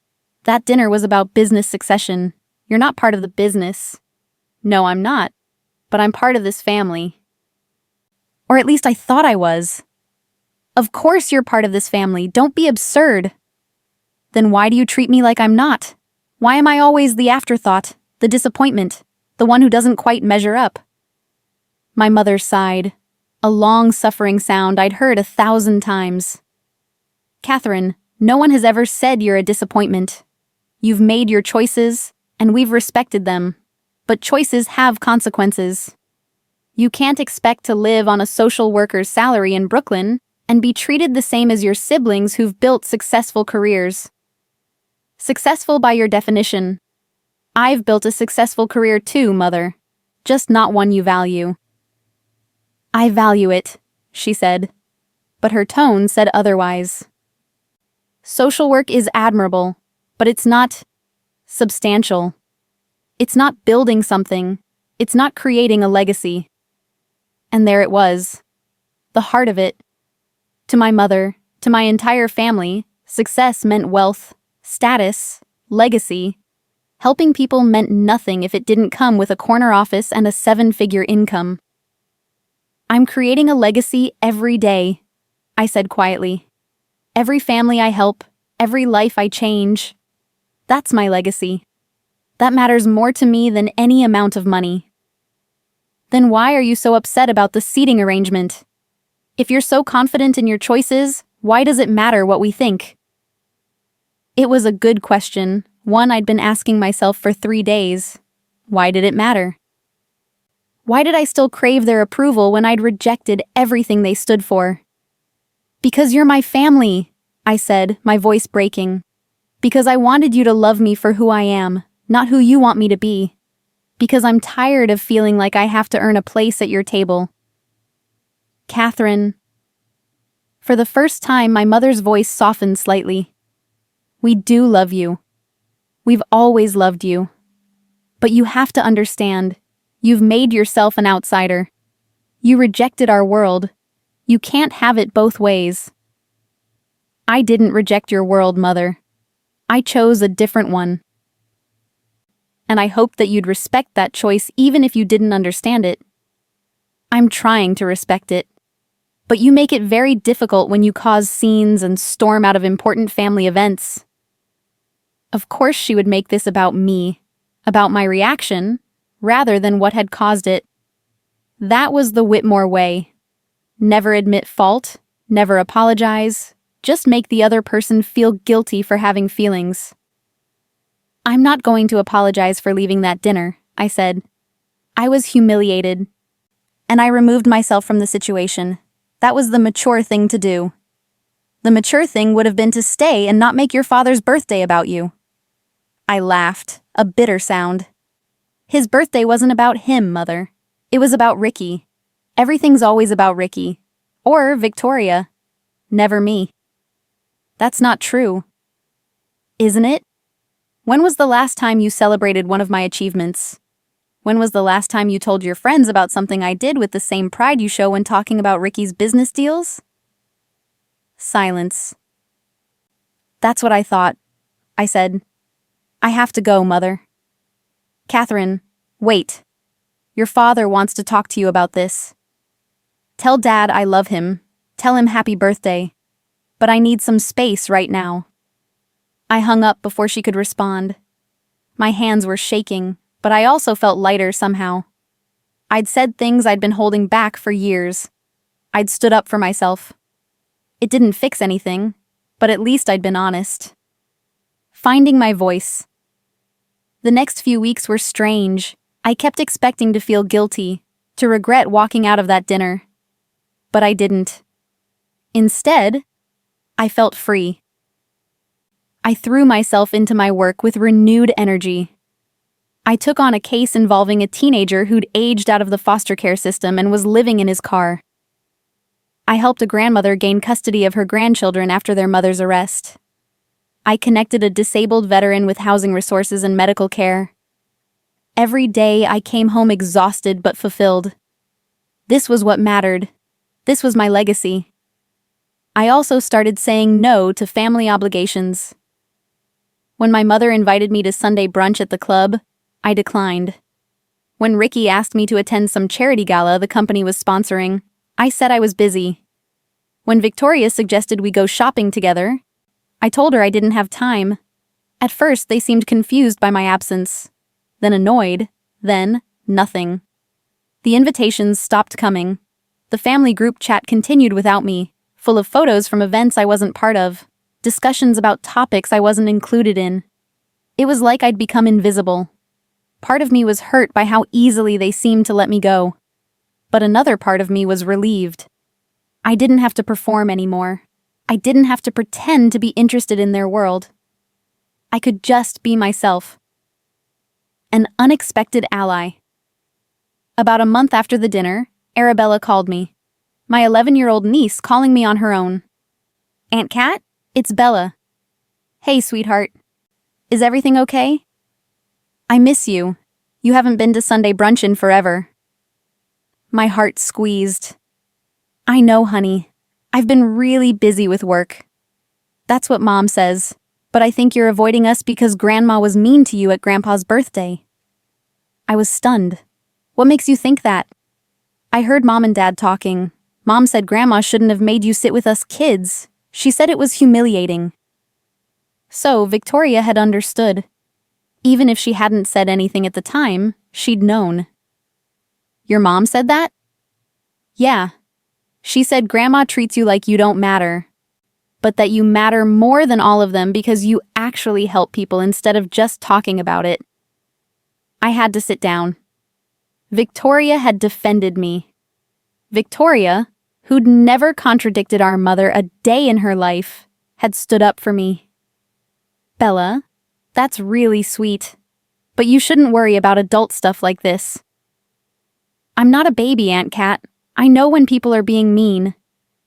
That dinner was about business succession. You're not part of the business. No, I'm not. But I'm part of this family. Or at least I thought I was. Of course you're part of this family. Don't be absurd. Then why do you treat me like I'm not? Why am I always the afterthought, the disappointment, the one who doesn't quite measure up? My mother sighed, a long, suffering sound I'd heard 1,000 times. Catherine, no one has ever said you're a disappointment. You've made your choices, and we've respected them. But choices have consequences. You can't expect to live on a social worker's salary in Brooklyn and be treated the same as your siblings who've built successful careers. Successful by your definition. I've built a successful career too, Mother. Just not one you value. I value it, she said. But her tone said otherwise. Social work is admirable, but it's not substantial. It's not building something. It's not creating a legacy. And there it was. The heart of it. To my mother, to my entire family, success meant wealth, status, legacy. Helping people meant nothing if it didn't come with a corner office and a 7-figure income. I'm creating a legacy every day, I said quietly. Every family I help, every life I change. That's my legacy. That matters more to me than any amount of money. Then why are you so upset about the seating arrangement? If you're so confident in your choices, why does it matter what we think? It was a good question, one I'd been asking myself for 3 days. Why did it matter? Why did I still crave their approval when I'd rejected everything they stood for? Because you're my family, I said, my voice breaking. Because I wanted you to love me for who I am, not who you want me to be. Because I'm tired of feeling like I have to earn a place at your table. Catherine. For the first time, my mother's voice softened slightly. We do love you. We've always loved you. But you have to understand, you've made yourself an outsider. You rejected our world. You can't have it both ways. I didn't reject your world, Mother. I chose a different one. And I hoped that you'd respect that choice even if you didn't understand it. I'm trying to respect it. But you make it very difficult when you cause scenes and storm out of important family events. Of course she would make this about me, about my reaction, rather than what had caused it. That was the Whitmore way. Never admit fault, never apologize, just make the other person feel guilty for having feelings. I'm not going to apologize for leaving that dinner, I said. I was humiliated. And I removed myself from the situation. That was the mature thing to do. The mature thing would have been to stay and not make your father's birthday about you. I laughed, a bitter sound. His birthday wasn't about him, Mother. It was about Ricky. Everything's always about Ricky. Or Victoria. Never me. That's not true. Isn't it? When was the last time you celebrated one of my achievements? When was the last time you told your friends about something I did with the same pride you show when talking about Ricky's business deals? Silence. That's what I thought, I said. I have to go, Mother. Catherine, wait. Your father wants to talk to you about this. Tell Dad I love him. Tell him happy birthday. But I need some space right now. I hung up before she could respond. My hands were shaking, but I also felt lighter somehow. I'd said things I'd been holding back for years. I'd stood up for myself. It didn't fix anything, but at least I'd been honest. Finding my voice. The next few weeks were strange. I kept expecting to feel guilty, to regret walking out of that dinner. But I didn't. Instead, I felt free. I threw myself into my work with renewed energy. I took on a case involving a teenager who'd aged out of the foster care system and was living in his car. I helped a grandmother gain custody of her grandchildren after their mother's arrest. I connected a disabled veteran with housing resources and medical care. Every day I came home exhausted but fulfilled. This was what mattered. This was my legacy. I also started saying no to family obligations. When my mother invited me to Sunday brunch at the club, I declined. When Ricky asked me to attend some charity gala the company was sponsoring, I said I was busy. When Victoria suggested we go shopping together, I told her I didn't have time. At first, they seemed confused by my absence, then annoyed, then nothing. The invitations stopped coming. The family group chat continued without me, full of photos from events I wasn't part of, discussions about topics I wasn't included in. It was like I'd become invisible. Part of me was hurt by how easily they seemed to let me go. But another part of me was relieved. I didn't have to perform anymore. I didn't have to pretend to be interested in their world. I could just be myself. An unexpected ally. About a month after the dinner, Arabella called me. My 11-year-old niece calling me on her own. "Aunt Kat, it's Bella." "Hey, sweetheart. Is everything okay?" "I miss you. You haven't been to Sunday brunch in forever." My heart squeezed. "I know, honey. I've been really busy with work." "That's what Mom says, but I think you're avoiding us because Grandma was mean to you at Grandpa's birthday." I was stunned. "What makes you think that?" "I heard Mom and Dad talking. Mom said Grandma shouldn't have made you sit with us kids. She said it was humiliating." So Victoria had understood. Even if she hadn't said anything at the time, she'd known. "Your mom said that?" "Yeah. She said Grandma treats you like you don't matter, but that you matter more than all of them because you actually help people instead of just talking about it." I had to sit down. Victoria had defended me. Victoria, who'd never contradicted our mother a day in her life, had stood up for me. "Bella, that's really sweet, but you shouldn't worry about adult stuff like this." "I'm not a baby, Aunt Kat. I know when people are being mean.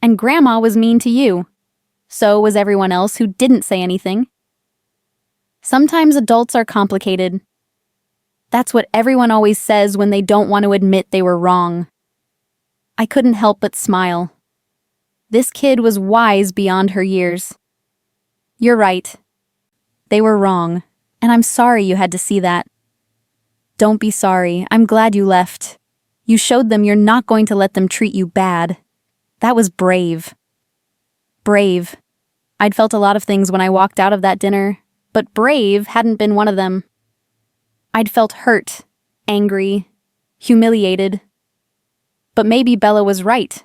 And Grandma was mean to you. So was everyone else who didn't say anything. Sometimes adults are complicated. That's what everyone always says when they don't want to admit they were wrong." I couldn't help but smile. This kid was wise beyond her years. "You're right. They were wrong, and I'm sorry you had to see that." "Don't be sorry. I'm glad you left. You showed them you're not going to let them treat you bad. That was brave." Brave. I'd felt a lot of things when I walked out of that dinner, but brave hadn't been one of them. I'd felt hurt, angry, humiliated. But maybe Bella was right.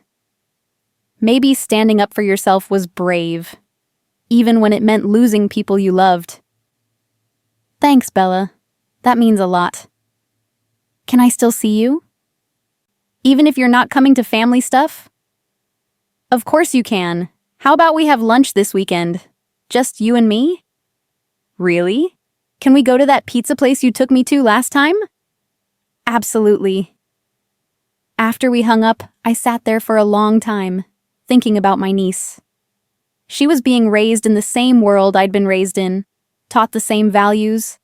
Maybe standing up for yourself was brave, even when it meant losing people you loved. "Thanks, Bella. That means a lot." "Can I still see you? Even if you're not coming to family stuff?" "Of course you can. How about we have lunch this weekend? Just you and me?" "Really? Can we go to that pizza place you took me to last time?" "Absolutely." After we hung up, I sat there for a long time, thinking about my niece. She was being raised in the same world I'd been raised in, taught the same values,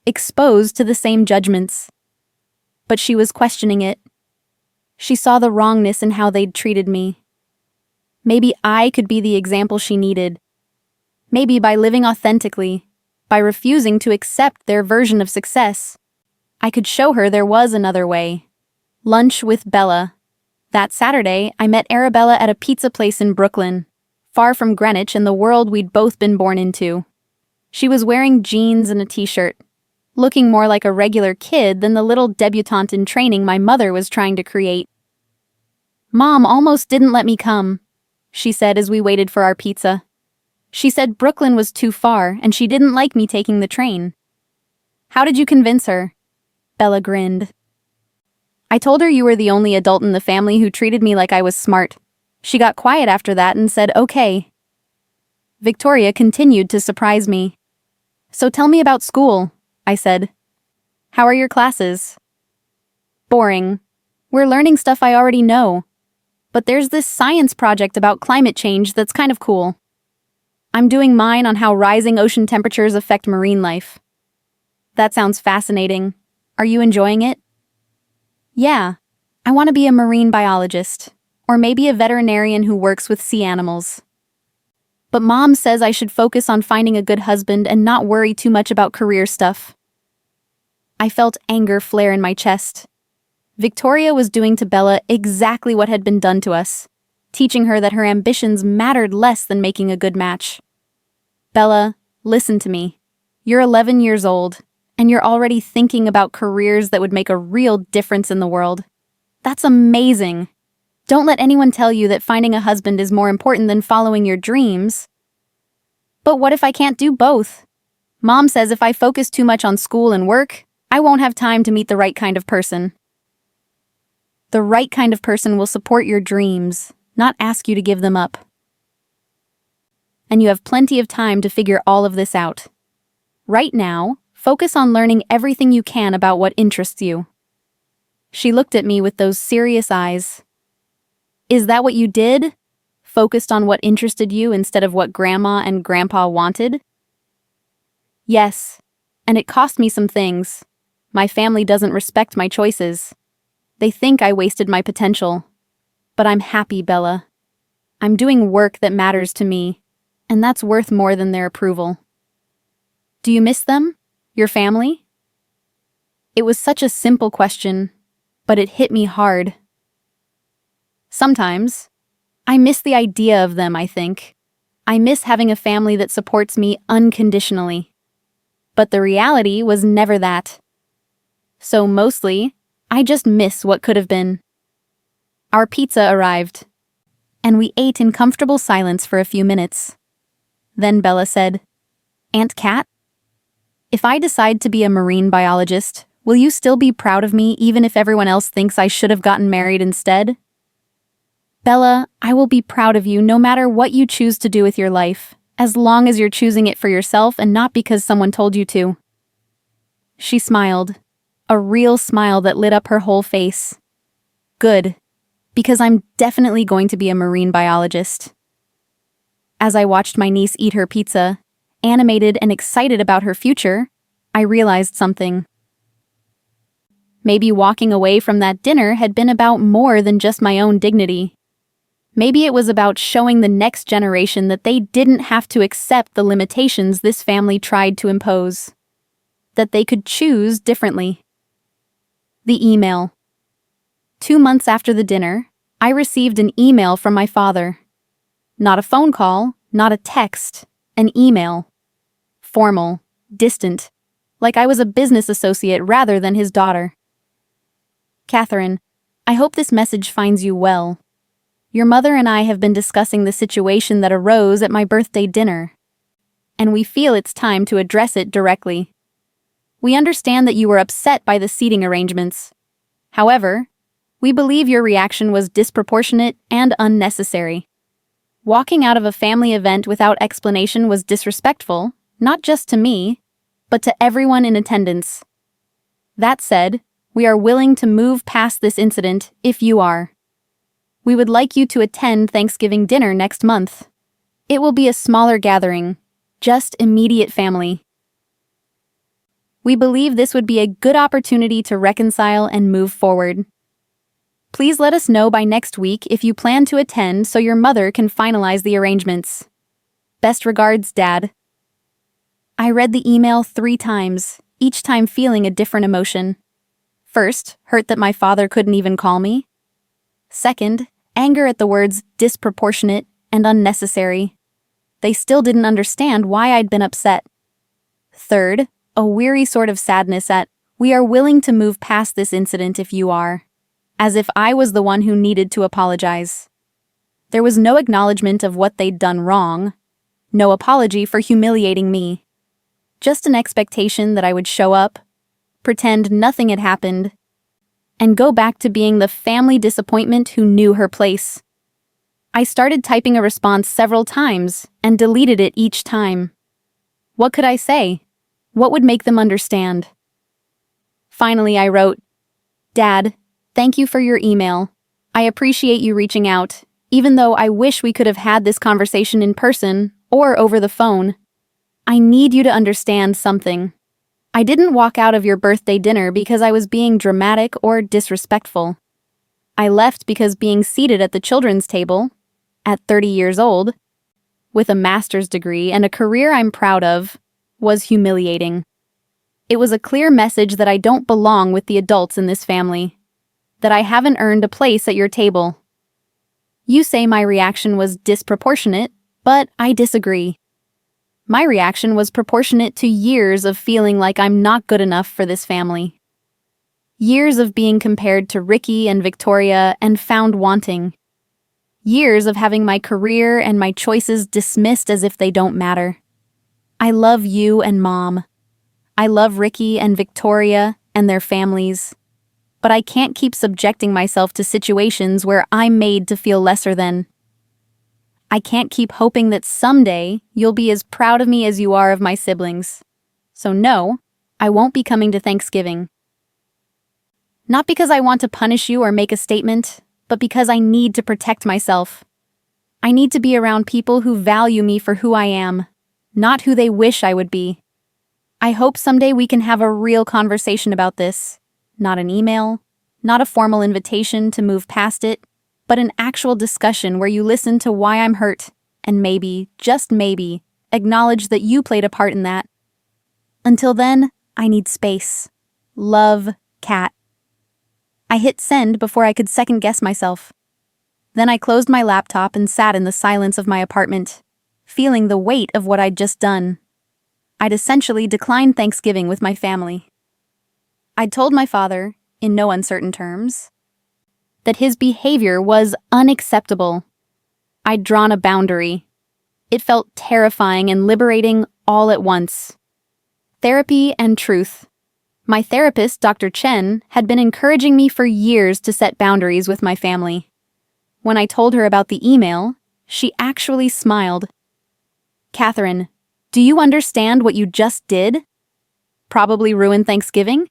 exposed to the same judgments. But she was questioning it. She saw the wrongness in how they'd treated me. Maybe I could be the example she needed. Maybe by living authentically, by refusing to accept their version of success, I could show her there was another way. Lunch with Bella. That Saturday, I met Arabella at a pizza place in Brooklyn, far from Greenwich and the world we'd both been born into. She was wearing jeans and a t-shirt, looking more like a regular kid than the little debutante in training my mother was trying to create. "Mom almost didn't let me come," she said as we waited for our pizza. "She said Brooklyn was too far and she didn't like me taking the train." "How did you convince her?" Bella grinned. "I told her you were the only adult in the family who treated me like I was smart. She got quiet after that and said, okay." Victoria continued to surprise me. "So tell me about school," I said. How are your classes? Boring. We're learning stuff I already know. But there's this science project about climate change that's kind of cool. I'm doing mine on how rising ocean temperatures affect marine life. That sounds fascinating. Are you enjoying it? Yeah. I want to be a marine biologist, or maybe a veterinarian who works with sea animals. But Mom says I should focus on finding a good husband and not worry too much about career stuff. I felt anger flare in my chest. Victoria was doing to Bella exactly what had been done to us, teaching her that her ambitions mattered less than making a good match. Bella, listen to me. You're 11 years old, and you're already thinking about careers that would make a real difference in the world. That's amazing. Don't let anyone tell you that finding a husband is more important than following your dreams. But what if I can't do both? Mom says if I focus too much on school and work, I won't have time to meet the right kind of person. The right kind of person will support your dreams, not ask you to give them up. And you have plenty of time to figure all of this out. Right now, focus on learning everything you can about what interests you. She looked at me with those serious eyes. Is that what you did? Focused on what interested you instead of what Grandma and Grandpa wanted? Yes, and it cost me some things. My family doesn't respect my choices. They think I wasted my potential. But I'm happy, Bella. I'm doing work that matters to me, and that's worth more than their approval. Do you miss them? Your family? It was such a simple question, but it hit me hard. Sometimes. I miss the idea of them, I think. I miss having a family that supports me unconditionally. But the reality was never that. So mostly, I just miss what could have been. Our pizza arrived, and we ate in comfortable silence for a few minutes. Then Bella said, "Aunt Kat, if I decide to be a marine biologist, will you still be proud of me even if everyone else thinks I should have gotten married instead?" Bella, I will be proud of you no matter what you choose to do with your life, as long as you're choosing it for yourself and not because someone told you to. She smiled, a real smile that lit up her whole face. Good, because I'm definitely going to be a marine biologist. As I watched my niece eat her pizza, animated and excited about her future, I realized something. Maybe walking away from that dinner had been about more than just my own dignity. Maybe it was about showing the next generation that they didn't have to accept the limitations this family tried to impose. That they could choose differently. The email. 2 months after the dinner, I received an email from my father. Not a phone call, not a text, an email. Formal, distant, like I was a business associate rather than his daughter. Catherine, I hope this message finds you well. Your mother and I have been discussing the situation that arose at my birthday dinner, and we feel it's time to address it directly. We understand that you were upset by the seating arrangements. However, we believe your reaction was disproportionate and unnecessary. Walking out of a family event without explanation was disrespectful, not just to me, but to everyone in attendance. That said, we are willing to move past this incident if you are. We would like you to attend Thanksgiving dinner next month. It will be a smaller gathering, just immediate family. We believe this would be a good opportunity to reconcile and move forward. Please let us know by next week if you plan to attend so your mother can finalize the arrangements. Best regards, Dad. I read the email 3 times, each time feeling a different emotion. First, hurt that my father couldn't even call me. Second, anger at the words disproportionate and unnecessary. They still didn't understand why I'd been upset. Third, a weary sort of sadness at, we are willing to move past this incident if you are. As if I was the one who needed to apologize. There was no acknowledgement of what they'd done wrong. No apology for humiliating me. Just an expectation that I would show up, pretend nothing had happened, and go back to being the family disappointment who knew her place. I started typing a response several times and deleted it each time. What could I say? What would make them understand? Finally, I wrote, "Dad, thank you for your email. I appreciate you reaching out, even though I wish we could have had this conversation in person or over the phone. I need you to understand something. I didn't walk out of your birthday dinner because I was being dramatic or disrespectful. I left because being seated at the children's table, at 30 years old, with a master's degree and a career I'm proud of, was humiliating. It was a clear message that I don't belong with the adults in this family, that I haven't earned a place at your table. You say my reaction was disproportionate, but I disagree. My reaction was proportionate to years of feeling like I'm not good enough for this family. Years of being compared to Ricky and Victoria and found wanting. Years of having my career and my choices dismissed as if they don't matter. I love you and Mom. I love Ricky and Victoria and their families. But I can't keep subjecting myself to situations where I'm made to feel lesser than. I can't keep hoping that someday you'll be as proud of me as you are of my siblings. So no, I won't be coming to Thanksgiving. Not because I want to punish you or make a statement, but because I need to protect myself. I need to be around people who value me for who I am, not who they wish I would be. I hope someday we can have a real conversation about this. Not an email, not a formal invitation to move past it, but an actual discussion where you listen to why I'm hurt, and maybe, just maybe, acknowledge that you played a part in that. Until then, I need space. Love, Kat. I hit send before I could second-guess myself. Then I closed my laptop and sat in the silence of my apartment, feeling the weight of what I'd just done. I'd essentially declined Thanksgiving with my family. I'd told my father, in no uncertain terms, that his behavior was unacceptable. I'd drawn a boundary. It felt terrifying and liberating all at once. Therapy and truth. My therapist, Dr. Chen, had been encouraging me for years to set boundaries with my family. When I told her about the email, she actually smiled. "Catherine, do you understand what you just did? Probably ruined Thanksgiving?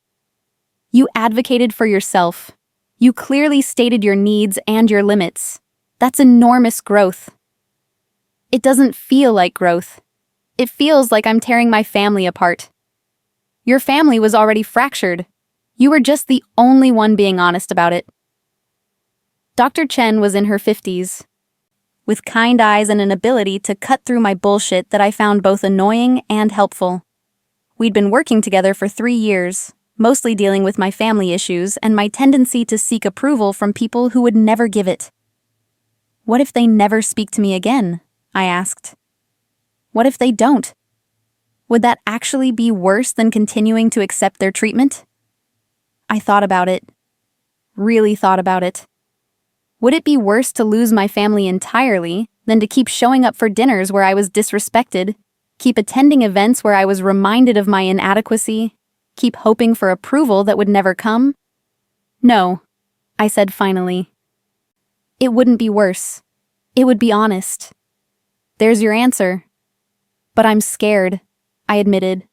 You advocated for yourself. You clearly stated your needs and your limits. That's enormous growth." "It doesn't feel like growth. It feels like I'm tearing my family apart." "Your family was already fractured. You were just the only one being honest about it." Dr. Chen was in her 50s, with kind eyes and an ability to cut through my bullshit that I found both annoying and helpful. We'd been working together for 3 years, mostly dealing with my family issues and my tendency to seek approval from people who would never give it. "What if they never speak to me again?" I asked. "What if they don't? Would that actually be worse than continuing to accept their treatment?" I thought about it. Really thought about it. Would it be worse to lose my family entirely than to keep showing up for dinners where I was disrespected, keep attending events where I was reminded of my inadequacy, keep hoping for approval that would never come? "No," I said finally. "It wouldn't be worse. It would be honest." "There's your answer." "But I'm scared," I admitted.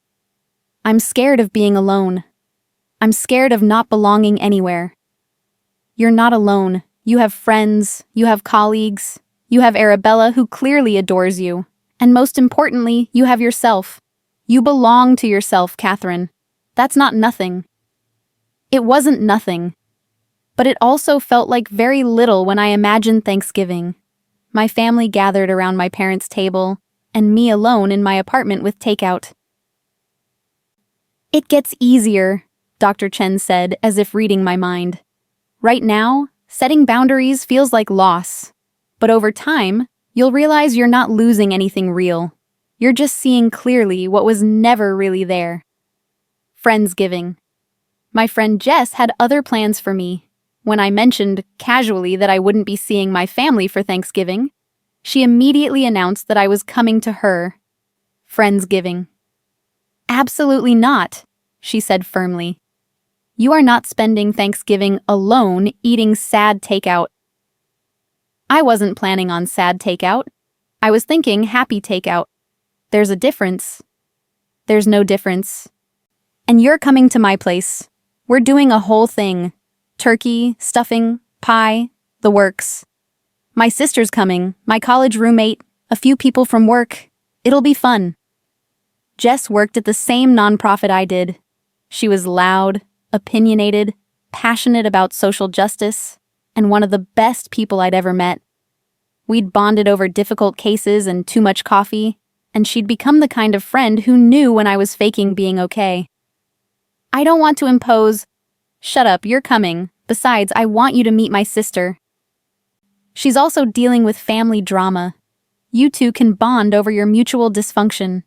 "I'm scared of being alone. I'm scared of not belonging anywhere." "You're not alone. You have friends, you have colleagues, you have Arabella who clearly adores you, and most importantly, you have yourself. You belong to yourself, Catherine. That's not nothing." It wasn't nothing, but it also felt like very little when I imagined Thanksgiving. My family gathered around my parents' table, and me alone in my apartment with takeout. "It gets easier," Dr. Chen said, as if reading my mind. "Right now, setting boundaries feels like loss, but over time, you'll realize you're not losing anything real. You're just seeing clearly what was never really there." Friendsgiving. My friend Jess had other plans for me. When I mentioned casually that I wouldn't be seeing my family for Thanksgiving, she immediately announced that I was coming to her. Friendsgiving. "Absolutely not," she said firmly. "You are not spending Thanksgiving alone eating sad takeout." I wasn't planning on sad takeout. I was thinking happy takeout. There's a difference. There's no difference. "And you're coming to my place. We're doing a whole thing. Turkey, stuffing, pie, the works. My sister's coming, my college roommate, a few people from work. It'll be fun. Jess worked at the same nonprofit I did. She was loud, opinionated, passionate about social justice, and one of the best people I'd ever met. We'd bonded over difficult cases and too much coffee, and she'd become the kind of friend who knew when I was faking being okay. I don't want to impose. Shut up, you're coming. Besides, I want you to meet my sister. She's also dealing with family drama. You two can bond over your mutual dysfunction.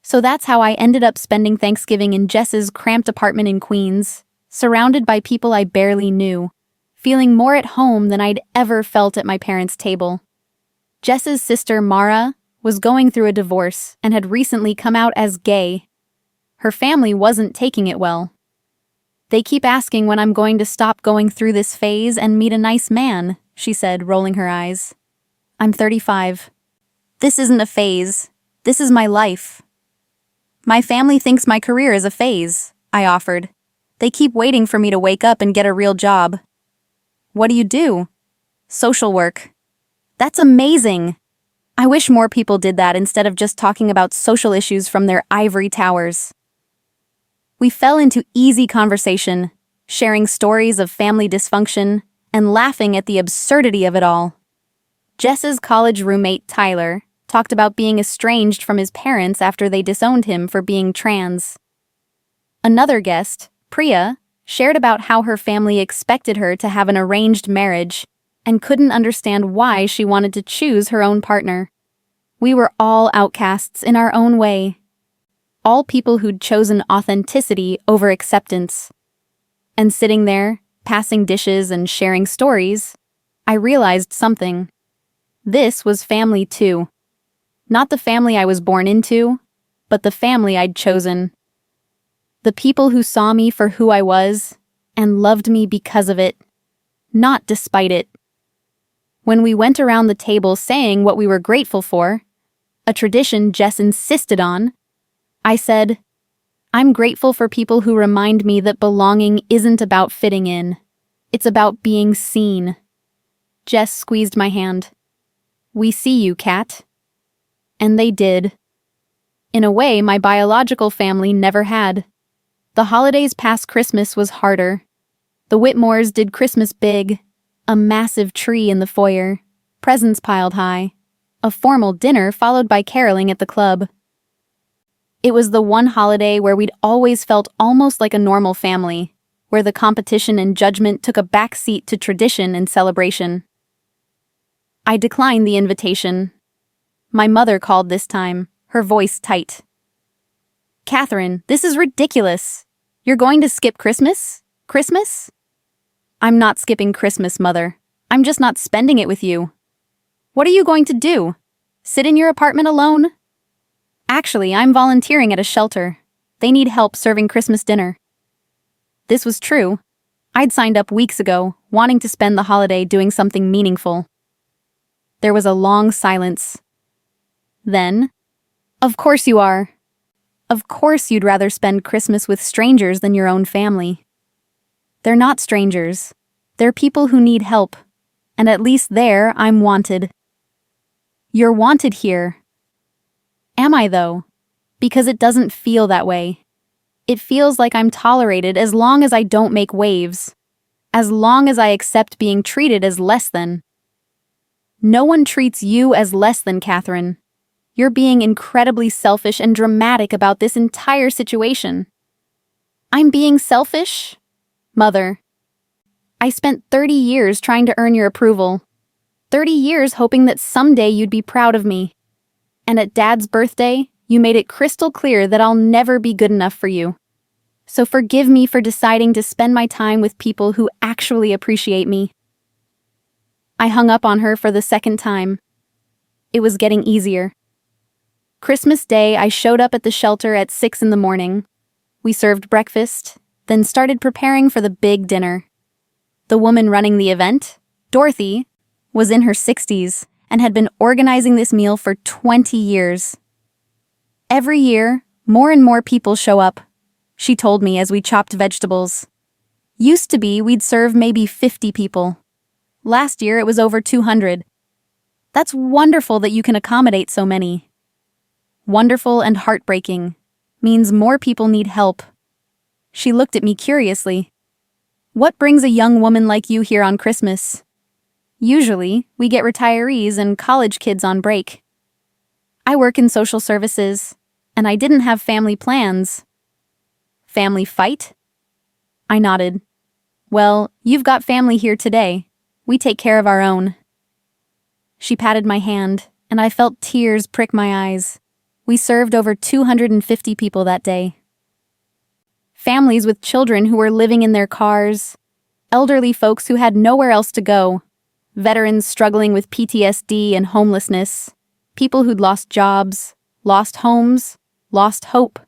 So that's how I ended up spending Thanksgiving in Jess's cramped apartment in Queens, surrounded by people I barely knew, feeling more at home than I'd ever felt at my parents' table. Jess's sister, Mara, was going through a divorce and had recently come out as gay. Her family wasn't taking it well. They keep asking when I'm going to stop going through this phase and meet a nice man, she said, rolling her eyes. I'm 35. This isn't a phase. This is my life. My family thinks my career is a phase, I offered. They keep waiting for me to wake up and get a real job. What do you do? Social work. That's amazing. I wish more people did that instead of just talking about social issues from their ivory towers. We fell into easy conversation, sharing stories of family dysfunction and laughing at the absurdity of it all. Jess's college roommate, Tyler, talked about being estranged from his parents after they disowned him for being trans. Another guest, Priya, shared about how her family expected her to have an arranged marriage and couldn't understand why she wanted to choose her own partner. We were all outcasts in our own way. All people who'd chosen authenticity over acceptance. And sitting there, passing dishes and sharing stories, I realized something. This was family too. Not the family I was born into, but the family I'd chosen. The people who saw me for who I was and loved me because of it, not despite it. When we went around the table saying what we were grateful for, a tradition Jess insisted on, I said, I'm grateful for people who remind me that belonging isn't about fitting in. It's about being seen. Jess squeezed my hand. We see you, Kat. And they did. In a way, my biological family never had. The holidays past Christmas was harder. The Whitmores did Christmas big. A massive tree in the foyer. Presents piled high. A formal dinner followed by caroling at the club. It was the one holiday where we'd always felt almost like a normal family, where the competition and judgment took a back seat to tradition and celebration. I declined the invitation. My mother called this time, her voice tight. Catherine, this is ridiculous. You're going to skip Christmas? Christmas? I'm not skipping Christmas, Mother. I'm just not spending it with you. What are you going to do? Sit in your apartment alone? Actually, I'm volunteering at a shelter. They need help serving Christmas dinner. This was true. I'd signed up weeks ago, wanting to spend the holiday doing something meaningful. There was a long silence. Then, of course you are. Of course you'd rather spend Christmas with strangers than your own family. They're not strangers. They're people who need help. And at least there, I'm wanted. You're wanted here. Am I, though? Because it doesn't feel that way. It feels like I'm tolerated as long as I don't make waves. As long as I accept being treated as less than. No one treats you as less than, Catherine. You're being incredibly selfish and dramatic about this entire situation. I'm being selfish? Mother. I spent 30 years trying to earn your approval. 30 years hoping that someday you'd be proud of me. And at Dad's birthday, you made it crystal clear that I'll never be good enough for you. So forgive me for deciding to spend my time with people who actually appreciate me. I hung up on her for the second time. It was getting easier. Christmas Day, I showed up at the shelter at 6 in the morning. We served breakfast, then started preparing for the big dinner. The woman running the event, Dorothy, was in her 60s and had been organizing this meal for 20 years. Every year, more and more people show up. she told me as we chopped vegetables. Used to be we'd serve maybe 50 people. Last year it was over 200. That's wonderful that you can accommodate so many. Wonderful and heartbreaking. Means more people need help. She looked at me curiously. What brings a young woman like you here on Christmas? Usually, we get retirees and college kids on break. I work in social services, and I didn't have family plans. Family fight? I nodded. Well, you've got family here today. We take care of our own. She patted my hand, and I felt tears prick my eyes. We served over 250 people that day. Families with children who were living in their cars, elderly folks who had nowhere else to go, veterans struggling with PTSD and homelessness, people who'd lost jobs, lost homes, lost hope,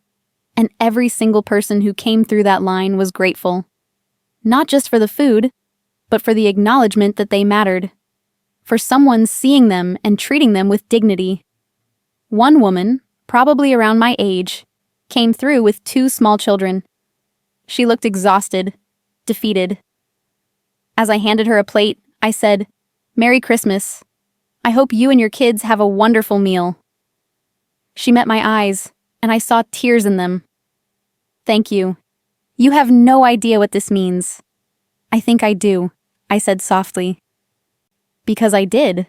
and every single person who came through that line was grateful. Not just for the food, but for the acknowledgement that they mattered, for someone seeing them and treating them with dignity. One woman, probably around my age, came through with 2 small children. She looked exhausted, defeated. As I handed her a plate, I said, "Merry Christmas. I hope you and your kids have a wonderful meal." She met my eyes, and I saw tears in them. "Thank you. You have no idea what this means." "I think I do," I said softly. Because I did.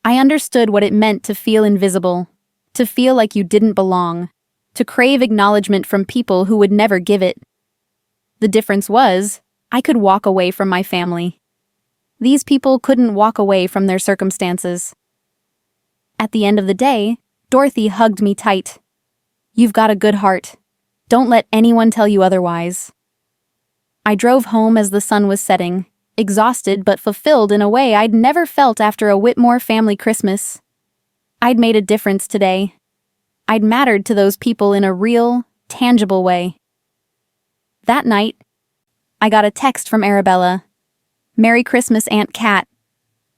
I understood what it meant to feel invisible, to feel like you didn't belong, to crave acknowledgement from people who would never give it. The difference was, I could walk away from my family. These people couldn't walk away from their circumstances. At the end of the day, Dorothy hugged me tight. "You've got a good heart. Don't let anyone tell you otherwise." I drove home as the sun was setting, exhausted but fulfilled in a way I'd never felt after a Whitmore family Christmas. I'd made a difference today. I'd mattered to those people in a real, tangible way. That night, I got a text from Arabella. "Merry Christmas, Aunt Kat.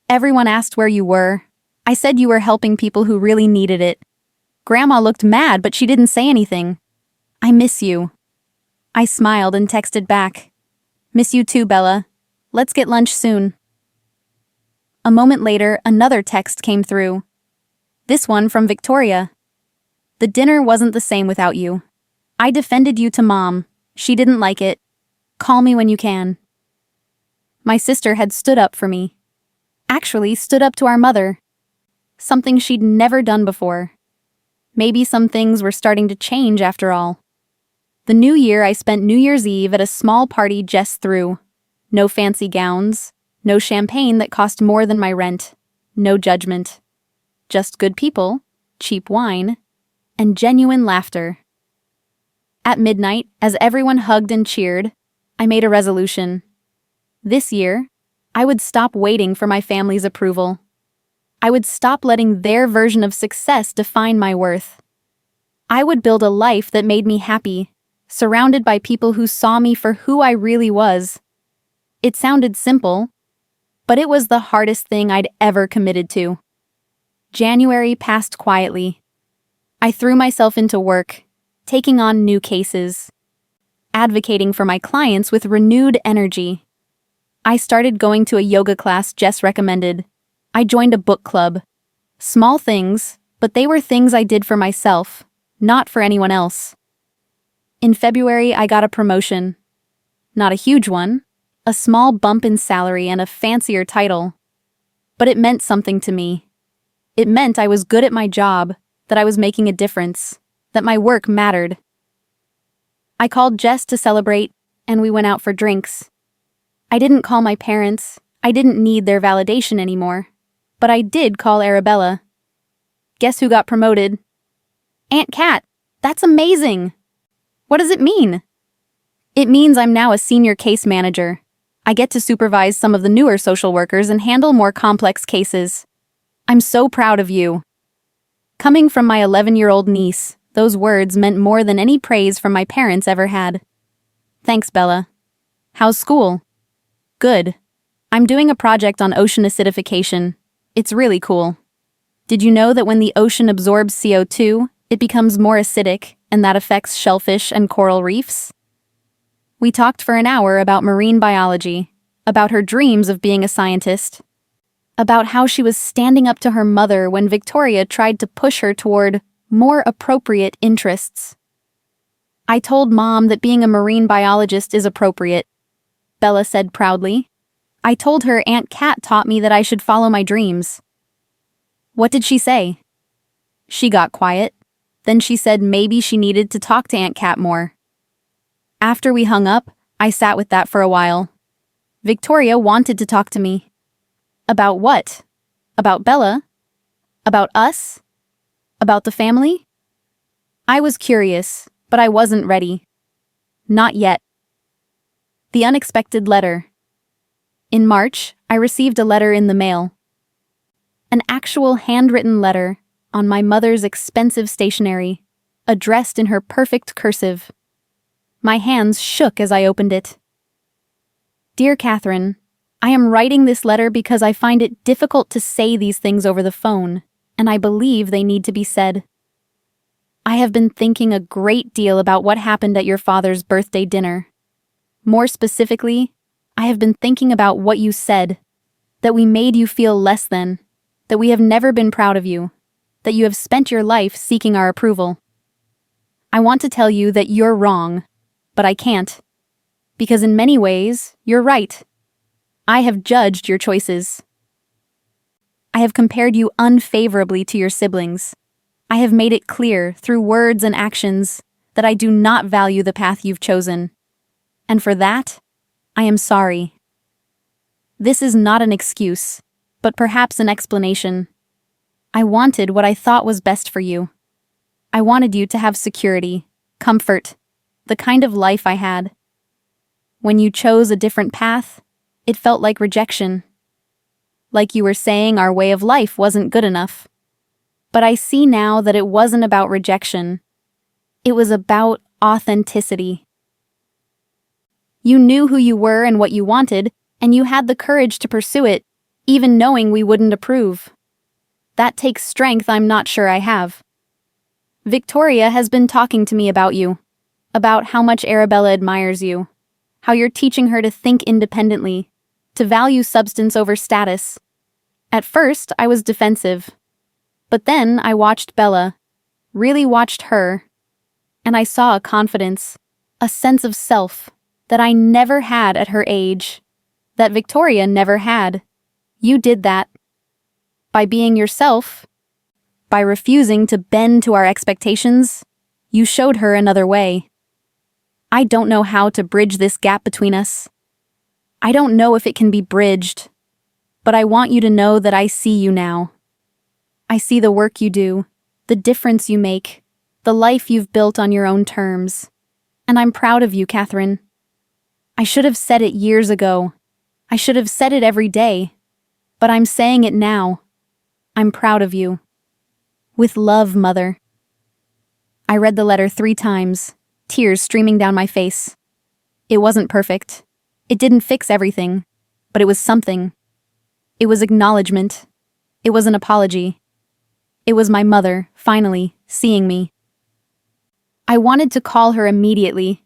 Everyone asked where you were. I said you were helping people who really needed it. Grandma looked mad, but she didn't say anything. I miss you." I smiled and texted back. "Miss you too, Bella. Let's get lunch soon." A moment later, another text came through. This one from Victoria. "The dinner wasn't the same without you. I defended you to Mom. She didn't like it. Call me when you can." My sister had stood up for me. Actually, stood up to our mother. Something she'd never done before. Maybe some things were starting to change after all. The new year, I spent New Year's Eve at a small party Jess threw. No fancy gowns, no champagne that cost more than my rent, no judgment. Just good people, cheap wine, and genuine laughter. At midnight, as everyone hugged and cheered, I made a resolution. This year, I would stop waiting for my family's approval. I would stop letting their version of success define my worth. I would build a life that made me happy, surrounded by people who saw me for who I really was. It sounded simple, but it was the hardest thing I'd ever committed to. January passed quietly. I threw myself into work, taking on new cases, advocating for my clients with renewed energy. I started going to a yoga class Jess recommended. I joined a book club. Small things, but they were things I did for myself, not for anyone else. In February, I got a promotion. Not a huge one, a small bump in salary and a fancier title. But it meant something to me. It meant I was good at my job, that I was making a difference, that my work mattered. I called Jess to celebrate, and we went out for drinks. I didn't call my parents. I didn't need their validation anymore. But I did call Arabella. Guess who got promoted? Aunt Kat, that's amazing! What does it mean? It means I'm now a senior case manager. I get to supervise some of the newer social workers and handle more complex cases. I'm so proud of you. Coming from my 11-year-old niece, those words meant more than any praise from my parents ever had. Thanks, Bella. How's school? Good. I'm doing a project on ocean acidification. It's really cool. Did you know that when the ocean absorbs CO2, it becomes more acidic, and that affects shellfish and coral reefs. We talked for an hour about marine biology, about her dreams of being a scientist, about how she was standing up to her mother when Victoria tried to push her toward more appropriate interests. I told Mom that being a marine biologist is appropriate, Bella said proudly. I told her Aunt Kat taught me that I should follow my dreams. What did she say? She got quiet. Then she said maybe she needed to talk to Aunt Kat more. After we hung up, I sat with that for a while. Victoria wanted to talk to me. About what? About Bella? About us? About the family? I was curious, but I wasn't ready. Not yet. The unexpected letter. In March, I received a letter in the mail. An actual handwritten letter on my mother's expensive stationery, addressed in her perfect cursive. My hands shook as I opened it. Dear Catherine, I am writing this letter because I find it difficult to say these things over the phone, and I believe they need to be said. I have been thinking a great deal about what happened at your father's birthday dinner. More specifically, I have been thinking about what you said, that we made you feel less than, that we have never been proud of you, that you have spent your life seeking our approval. I want to tell you that you're wrong, but I can't. Because in many ways, you're right. I have judged your choices. I have compared you unfavorably to your siblings. I have made it clear through words and actions that I do not value the path you've chosen. And for that, I am sorry. This is not an excuse, but perhaps an explanation. I wanted what I thought was best for you. I wanted you to have security, comfort, the kind of life I had. When you chose a different path, it felt like rejection. Like you were saying our way of life wasn't good enough. But I see now that it wasn't about rejection. It was about authenticity. You knew who you were and what you wanted, and you had the courage to pursue it, even knowing we wouldn't approve. That takes strength I'm not sure I have. Victoria has been talking to me about you, about how much Arabella admires you, how you're teaching her to think independently, to value substance over status. At first, I was defensive. But then I watched Bella, really watched her, and I saw a confidence, a sense of self that I never had at her age, that Victoria never had. You did that. By being yourself, by refusing to bend to our expectations, you showed her another way. I don't know how to bridge this gap between us. I don't know if it can be bridged, but I want you to know that I see you now. I see the work you do, the difference you make, the life you've built on your own terms. And I'm proud of you, Catherine. I should have said it years ago. I should have said it every day. But I'm saying it now. I'm proud of you. With love, Mother. I read the letter 3 times, tears streaming down my face. It wasn't perfect. It didn't fix everything, but it was something. It was acknowledgement. It was an apology. It was my mother, finally, seeing me. I wanted to call her immediately,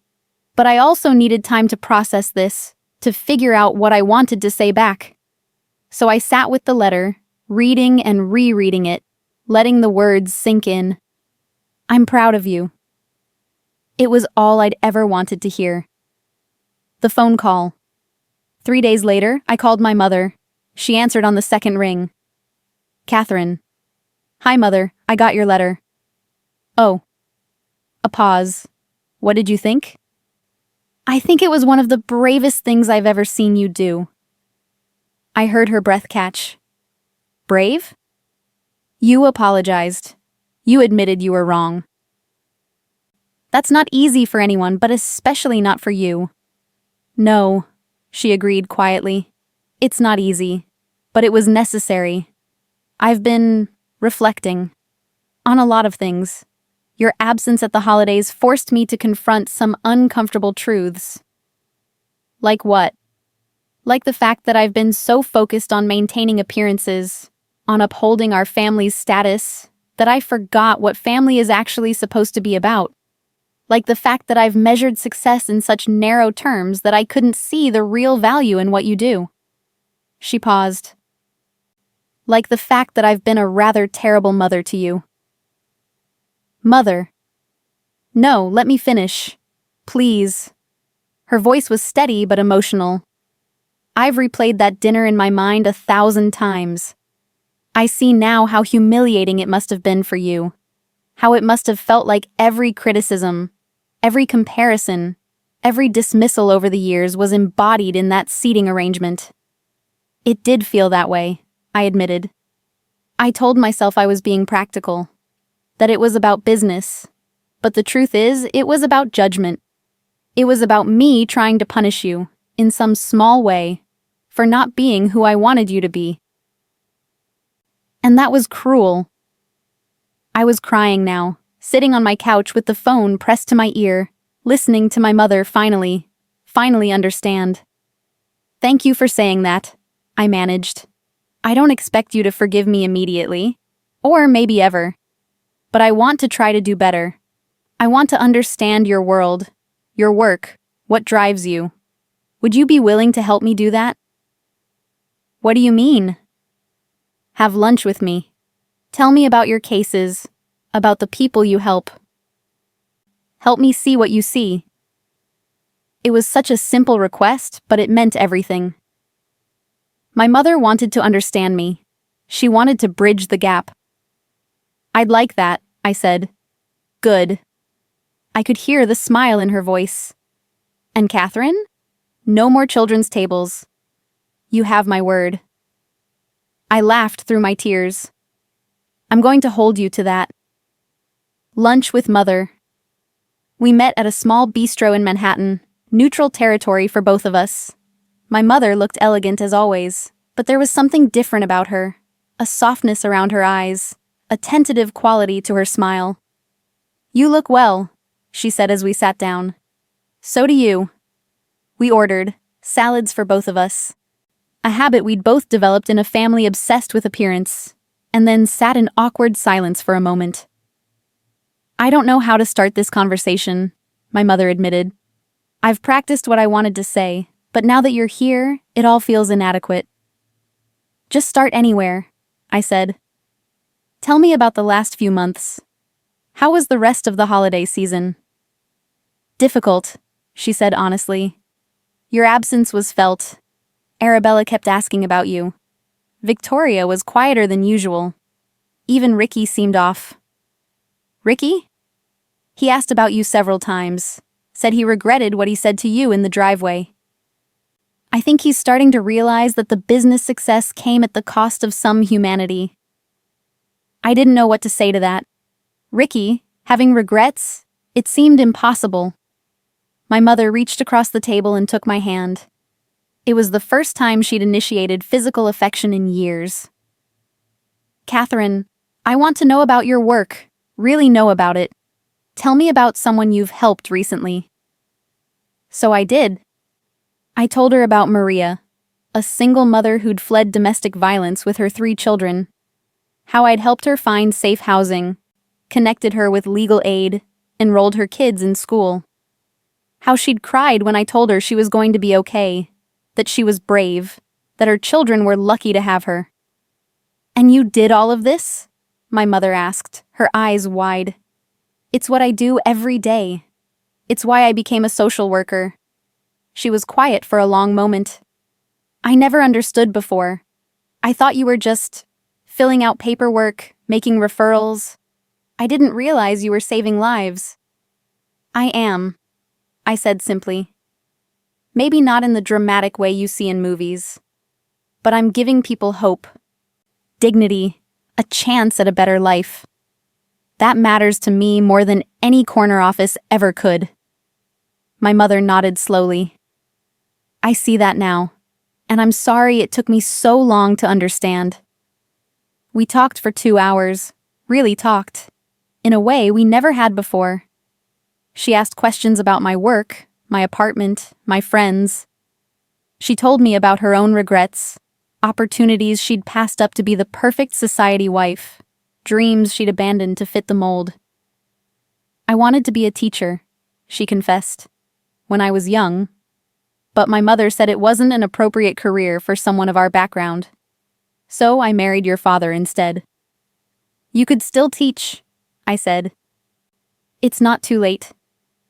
but I also needed time to process this, to figure out what I wanted to say back. So I sat with the letter, reading and rereading it, letting the words sink in. I'm proud of you. It was all I'd ever wanted to hear. The phone call. 3 days later, I called my mother. She answered on the second ring. Catherine. Hi, Mother. I got your letter. Oh. A pause. What did you think? I think it was one of the bravest things I've ever seen you do. I heard her breath catch. Brave? You apologized. You admitted you were wrong. That's not easy for anyone, but especially not for you. No, she agreed quietly. It's not easy, but it was necessary. I've been reflecting on a lot of things. Your absence at the holidays forced me to confront some uncomfortable truths. Like what? Like the fact that I've been so focused on maintaining appearances, on upholding our family's status, that I forgot what family is actually supposed to be about. Like the fact that I've measured success in such narrow terms that I couldn't see the real value in what you do. She paused. Like the fact that I've been a rather terrible mother to you. Mother. No, let me finish. Please. Her voice was steady but emotional. I've replayed that dinner in my mind 1,000 times. I see now how humiliating it must have been for you. How it must have felt like every criticism, every comparison, every dismissal over the years was embodied in that seating arrangement. It did feel that way, I admitted. I told myself I was being practical, that it was about business, but the truth is, it was about judgment. It was about me trying to punish you, in some small way, for not being who I wanted you to be. And that was cruel. I was crying now, sitting on my couch with the phone pressed to my ear, listening to my mother finally understand. Thank you for saying that, I managed. I don't expect you to forgive me immediately, or maybe ever. But I want to try to do better. I want to understand your world, your work, what drives you. Would you be willing to help me do that? What do you mean? Have lunch with me. Tell me about your cases, about the people you help. Help me see what you see. It was such a simple request, but it meant everything. My mother wanted to understand me. She wanted to bridge the gap. I'd like that, I said. Good. I could hear the smile in her voice. And Catherine? No more children's tables. You have my word. I laughed through my tears. I'm going to hold you to that. Lunch with Mother. We met at a small bistro in Manhattan, neutral territory for both of us. My mother looked elegant as always, but there was something different about her, a softness around her eyes, a tentative quality to her smile. You look well, she said as we sat down. So do you. We ordered salads for both of us, a habit we'd both developed in a family obsessed with appearance, and then sat in awkward silence for a moment. I don't know how to start this conversation, my mother admitted. I've practiced what I wanted to say, but now that you're here, it all feels inadequate. Just start anywhere, I said. Tell me about the last few months. How was the rest of the holiday season? Difficult, she said honestly. Your absence was felt. Arabella kept asking about you. Victoria was quieter than usual. Even Ricky seemed off. Ricky? He asked about you several times, said he regretted what he said to you in the driveway. I think he's starting to realize that the business success came at the cost of some humanity. I didn't know what to say to that. Ricky, having regrets, it seemed impossible. My mother reached across the table and took my hand. It was the first time she'd initiated physical affection in years. Catherine, I want to know about your work, really know about it. Tell me about someone you've helped recently. So I did. I told her about Maria, a single mother who'd fled domestic violence with her 3 children. How I'd helped her find safe housing, connected her with legal aid, enrolled her kids in school. How she'd cried when I told her she was going to be okay, that she was brave, that her children were lucky to have her. And you did all of this? My mother asked, her eyes wide. It's what I do every day. It's why I became a social worker. She was quiet for a long moment. I never understood before. I thought you were just filling out paperwork, making referrals. I didn't realize you were saving lives. I am, I said simply. Maybe not in the dramatic way you see in movies, but I'm giving people hope, dignity, a chance at a better life. That matters to me more than any corner office ever could. My mother nodded slowly. I see that now, and I'm sorry it took me so long to understand. We talked for 2 hours, really talked, in a way we never had before. She asked questions about my work, my apartment, my friends. She told me about her own regrets, opportunities she'd passed up to be the perfect society wife, dreams she'd abandoned to fit the mold. I wanted to be a teacher, she confessed. When I was young. But my mother said it wasn't an appropriate career for someone of our background. So I married your father instead. You could still teach, I said. It's not too late.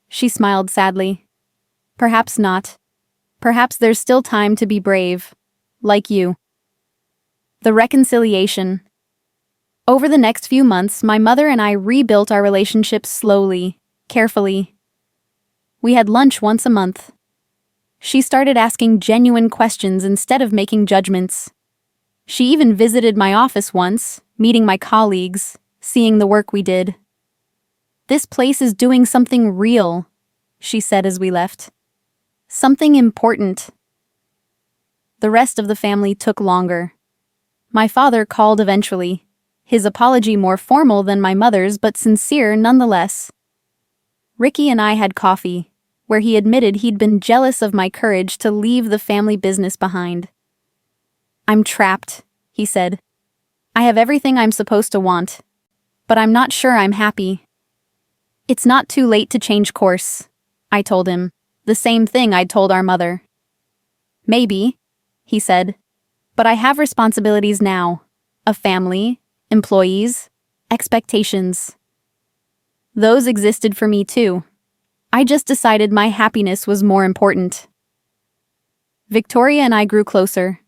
She smiled sadly. Perhaps not. Perhaps there's still time to be brave. Like you. The reconciliation. Over the next few months, my mother and I rebuilt our relationship slowly, carefully. We had lunch once a month. She started asking genuine questions instead of making judgments. She even visited my office once, meeting my colleagues, seeing the work we did. This place is doing something real, she said as we left. Something important. The rest of the family took longer. My father called eventually, his apology more formal than my mother's but sincere nonetheless. Ricky and I had coffee, where he admitted he'd been jealous of my courage to leave the family business behind. I'm trapped, he said. I have everything I'm supposed to want, but I'm not sure I'm happy. It's not too late to change course, I told him, the same thing I'd told our mother. Maybe, he said, but I have responsibilities now, a family, employees, expectations. Those existed for me too. I just decided my happiness was more important. Victoria and I grew closer.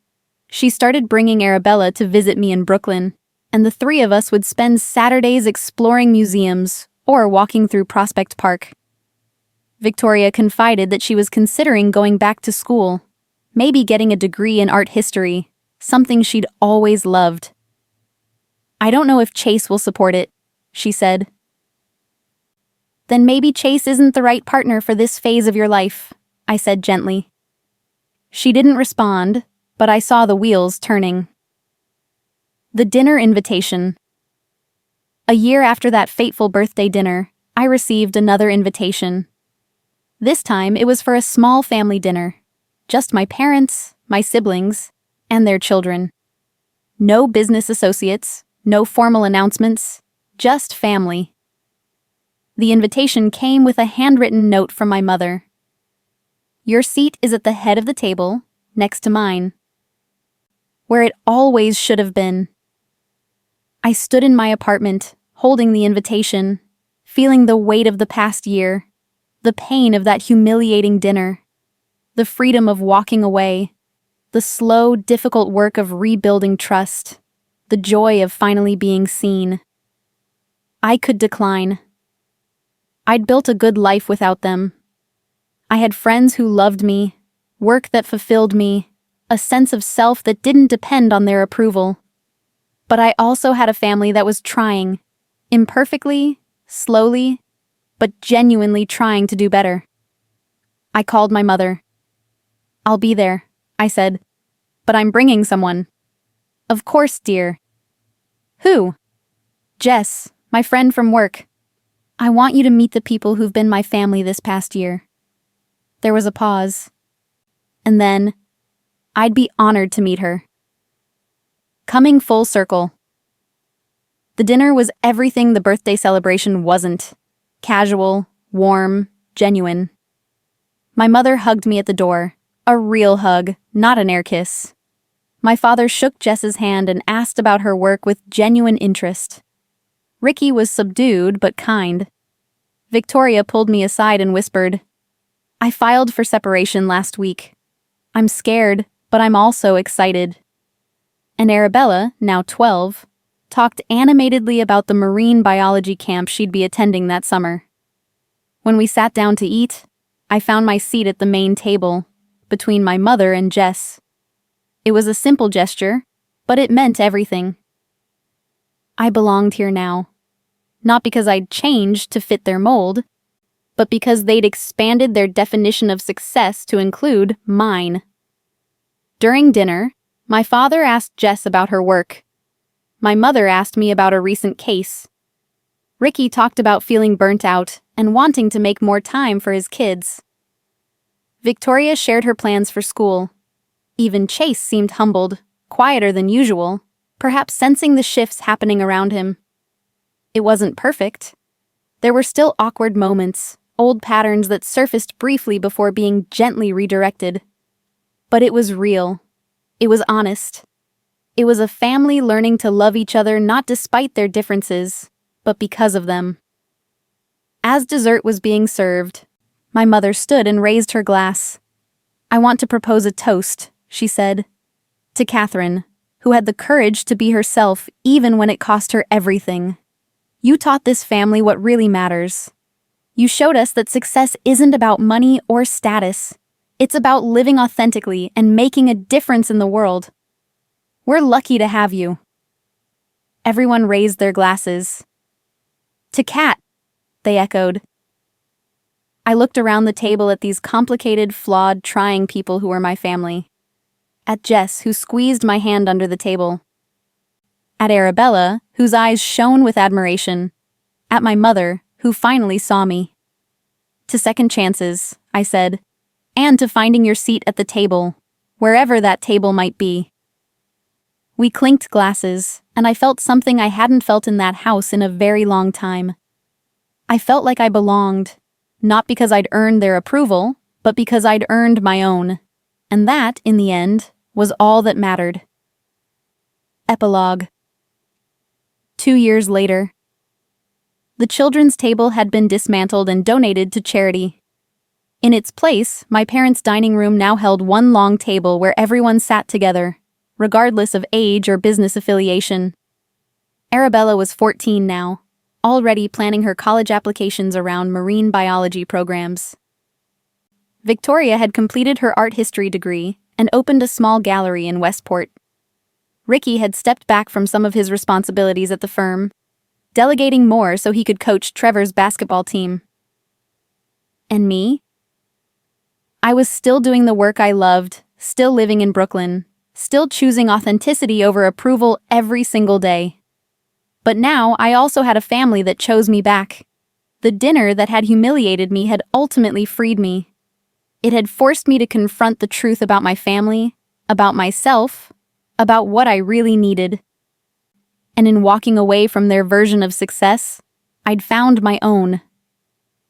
She started bringing Arabella to visit me in Brooklyn, and the three of us would spend Saturdays exploring museums or walking through Prospect Park. Victoria confided that she was considering going back to school, maybe getting a degree in art history, something she'd always loved. I don't know if Chase will support it, she said. Then maybe Chase isn't the right partner for this phase of your life, I said gently. She didn't respond, but I saw the wheels turning. The dinner invitation. A year after that fateful birthday dinner, I received another invitation. This time it was for a small family dinner. Just my parents, my siblings, and their children. No business associates, no formal announcements, just family. The invitation came with a handwritten note from my mother. Your seat is at the head of the table, next to mine. Where it always should have been. I stood in my apartment, holding the invitation, feeling the weight of the past year, the pain of that humiliating dinner, the freedom of walking away, the slow, difficult work of rebuilding trust, the joy of finally being seen. I could decline. I'd built a good life without them. I had friends who loved me, work that fulfilled me, a sense of self that didn't depend on their approval. But I also had a family that was trying, imperfectly, slowly, but genuinely trying to do better. I called my mother. I'll be there, I said, but I'm bringing someone. Of course, dear. Who? Jess, my friend from work. I want you to meet the people who've been my family this past year. There was a pause. And then, I'd be honored to meet her. Coming full circle. The dinner was everything the birthday celebration wasn't. Casual, warm, genuine. My mother hugged me at the door. A real hug, not an air kiss. My father shook Jess's hand and asked about her work with genuine interest. Ricky was subdued but kind. Victoria pulled me aside and whispered, I filed for separation last week. I'm scared, but I'm also excited. And Arabella, now 12, talked animatedly about the marine biology camp she'd be attending that summer. When we sat down to eat, I found my seat at the main table, between my mother and Jess. It was a simple gesture, but it meant everything. I belonged here now. Not because I'd changed to fit their mold, but because they'd expanded their definition of success to include mine. During dinner, my father asked Jess about her work. My mother asked me about a recent case. Ricky talked about feeling burnt out and wanting to make more time for his kids. Victoria shared her plans for school. Even Chase seemed humbled, quieter than usual, perhaps sensing the shifts happening around him. It wasn't perfect. There were still awkward moments, old patterns that surfaced briefly before being gently redirected. But it was real. It was honest. It was a family learning to love each other not despite their differences, but because of them. As dessert was being served, my mother stood and raised her glass. "I want to propose a toast," she said, "to Catherine, who had the courage to be herself even when it cost her everything. You taught this family what really matters. You showed us that success isn't about money or status. It's about living authentically and making a difference in the world. We're lucky to have you." Everyone raised their glasses. "To Cat," they echoed. I looked around the table at these complicated, flawed, trying people who were my family. At Jess, who squeezed my hand under the table. At Arabella, whose eyes shone with admiration. At my mother, who finally saw me. "To second chances," I said, "and to finding your seat at the table, wherever that table might be." We clinked glasses, and I felt something I hadn't felt in that house in a very long time. I felt like I belonged, not because I'd earned their approval, but because I'd earned my own. And that, in the end, was all that mattered. Epilogue. 2 years later. The children's table had been dismantled and donated to charity. In its place, my parents' dining room now held one long table where everyone sat together, regardless of age or business affiliation. Arabella was 14 now, already planning her college applications around marine biology programs. Victoria had completed her art history degree and opened a small gallery in Westport. Ricky had stepped back from some of his responsibilities at the firm, delegating more so he could coach Trevor's basketball team. And me? I was still doing the work I loved, still living in Brooklyn, still choosing authenticity over approval every single day. But now I also had a family that chose me back. The dinner that had humiliated me had ultimately freed me. It had forced me to confront the truth about my family, about myself, about what I really needed. And in walking away from their version of success, I'd found my own.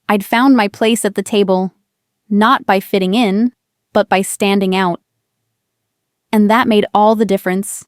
I'd found my place at the table, not by fitting in, but by standing out. And that made all the difference.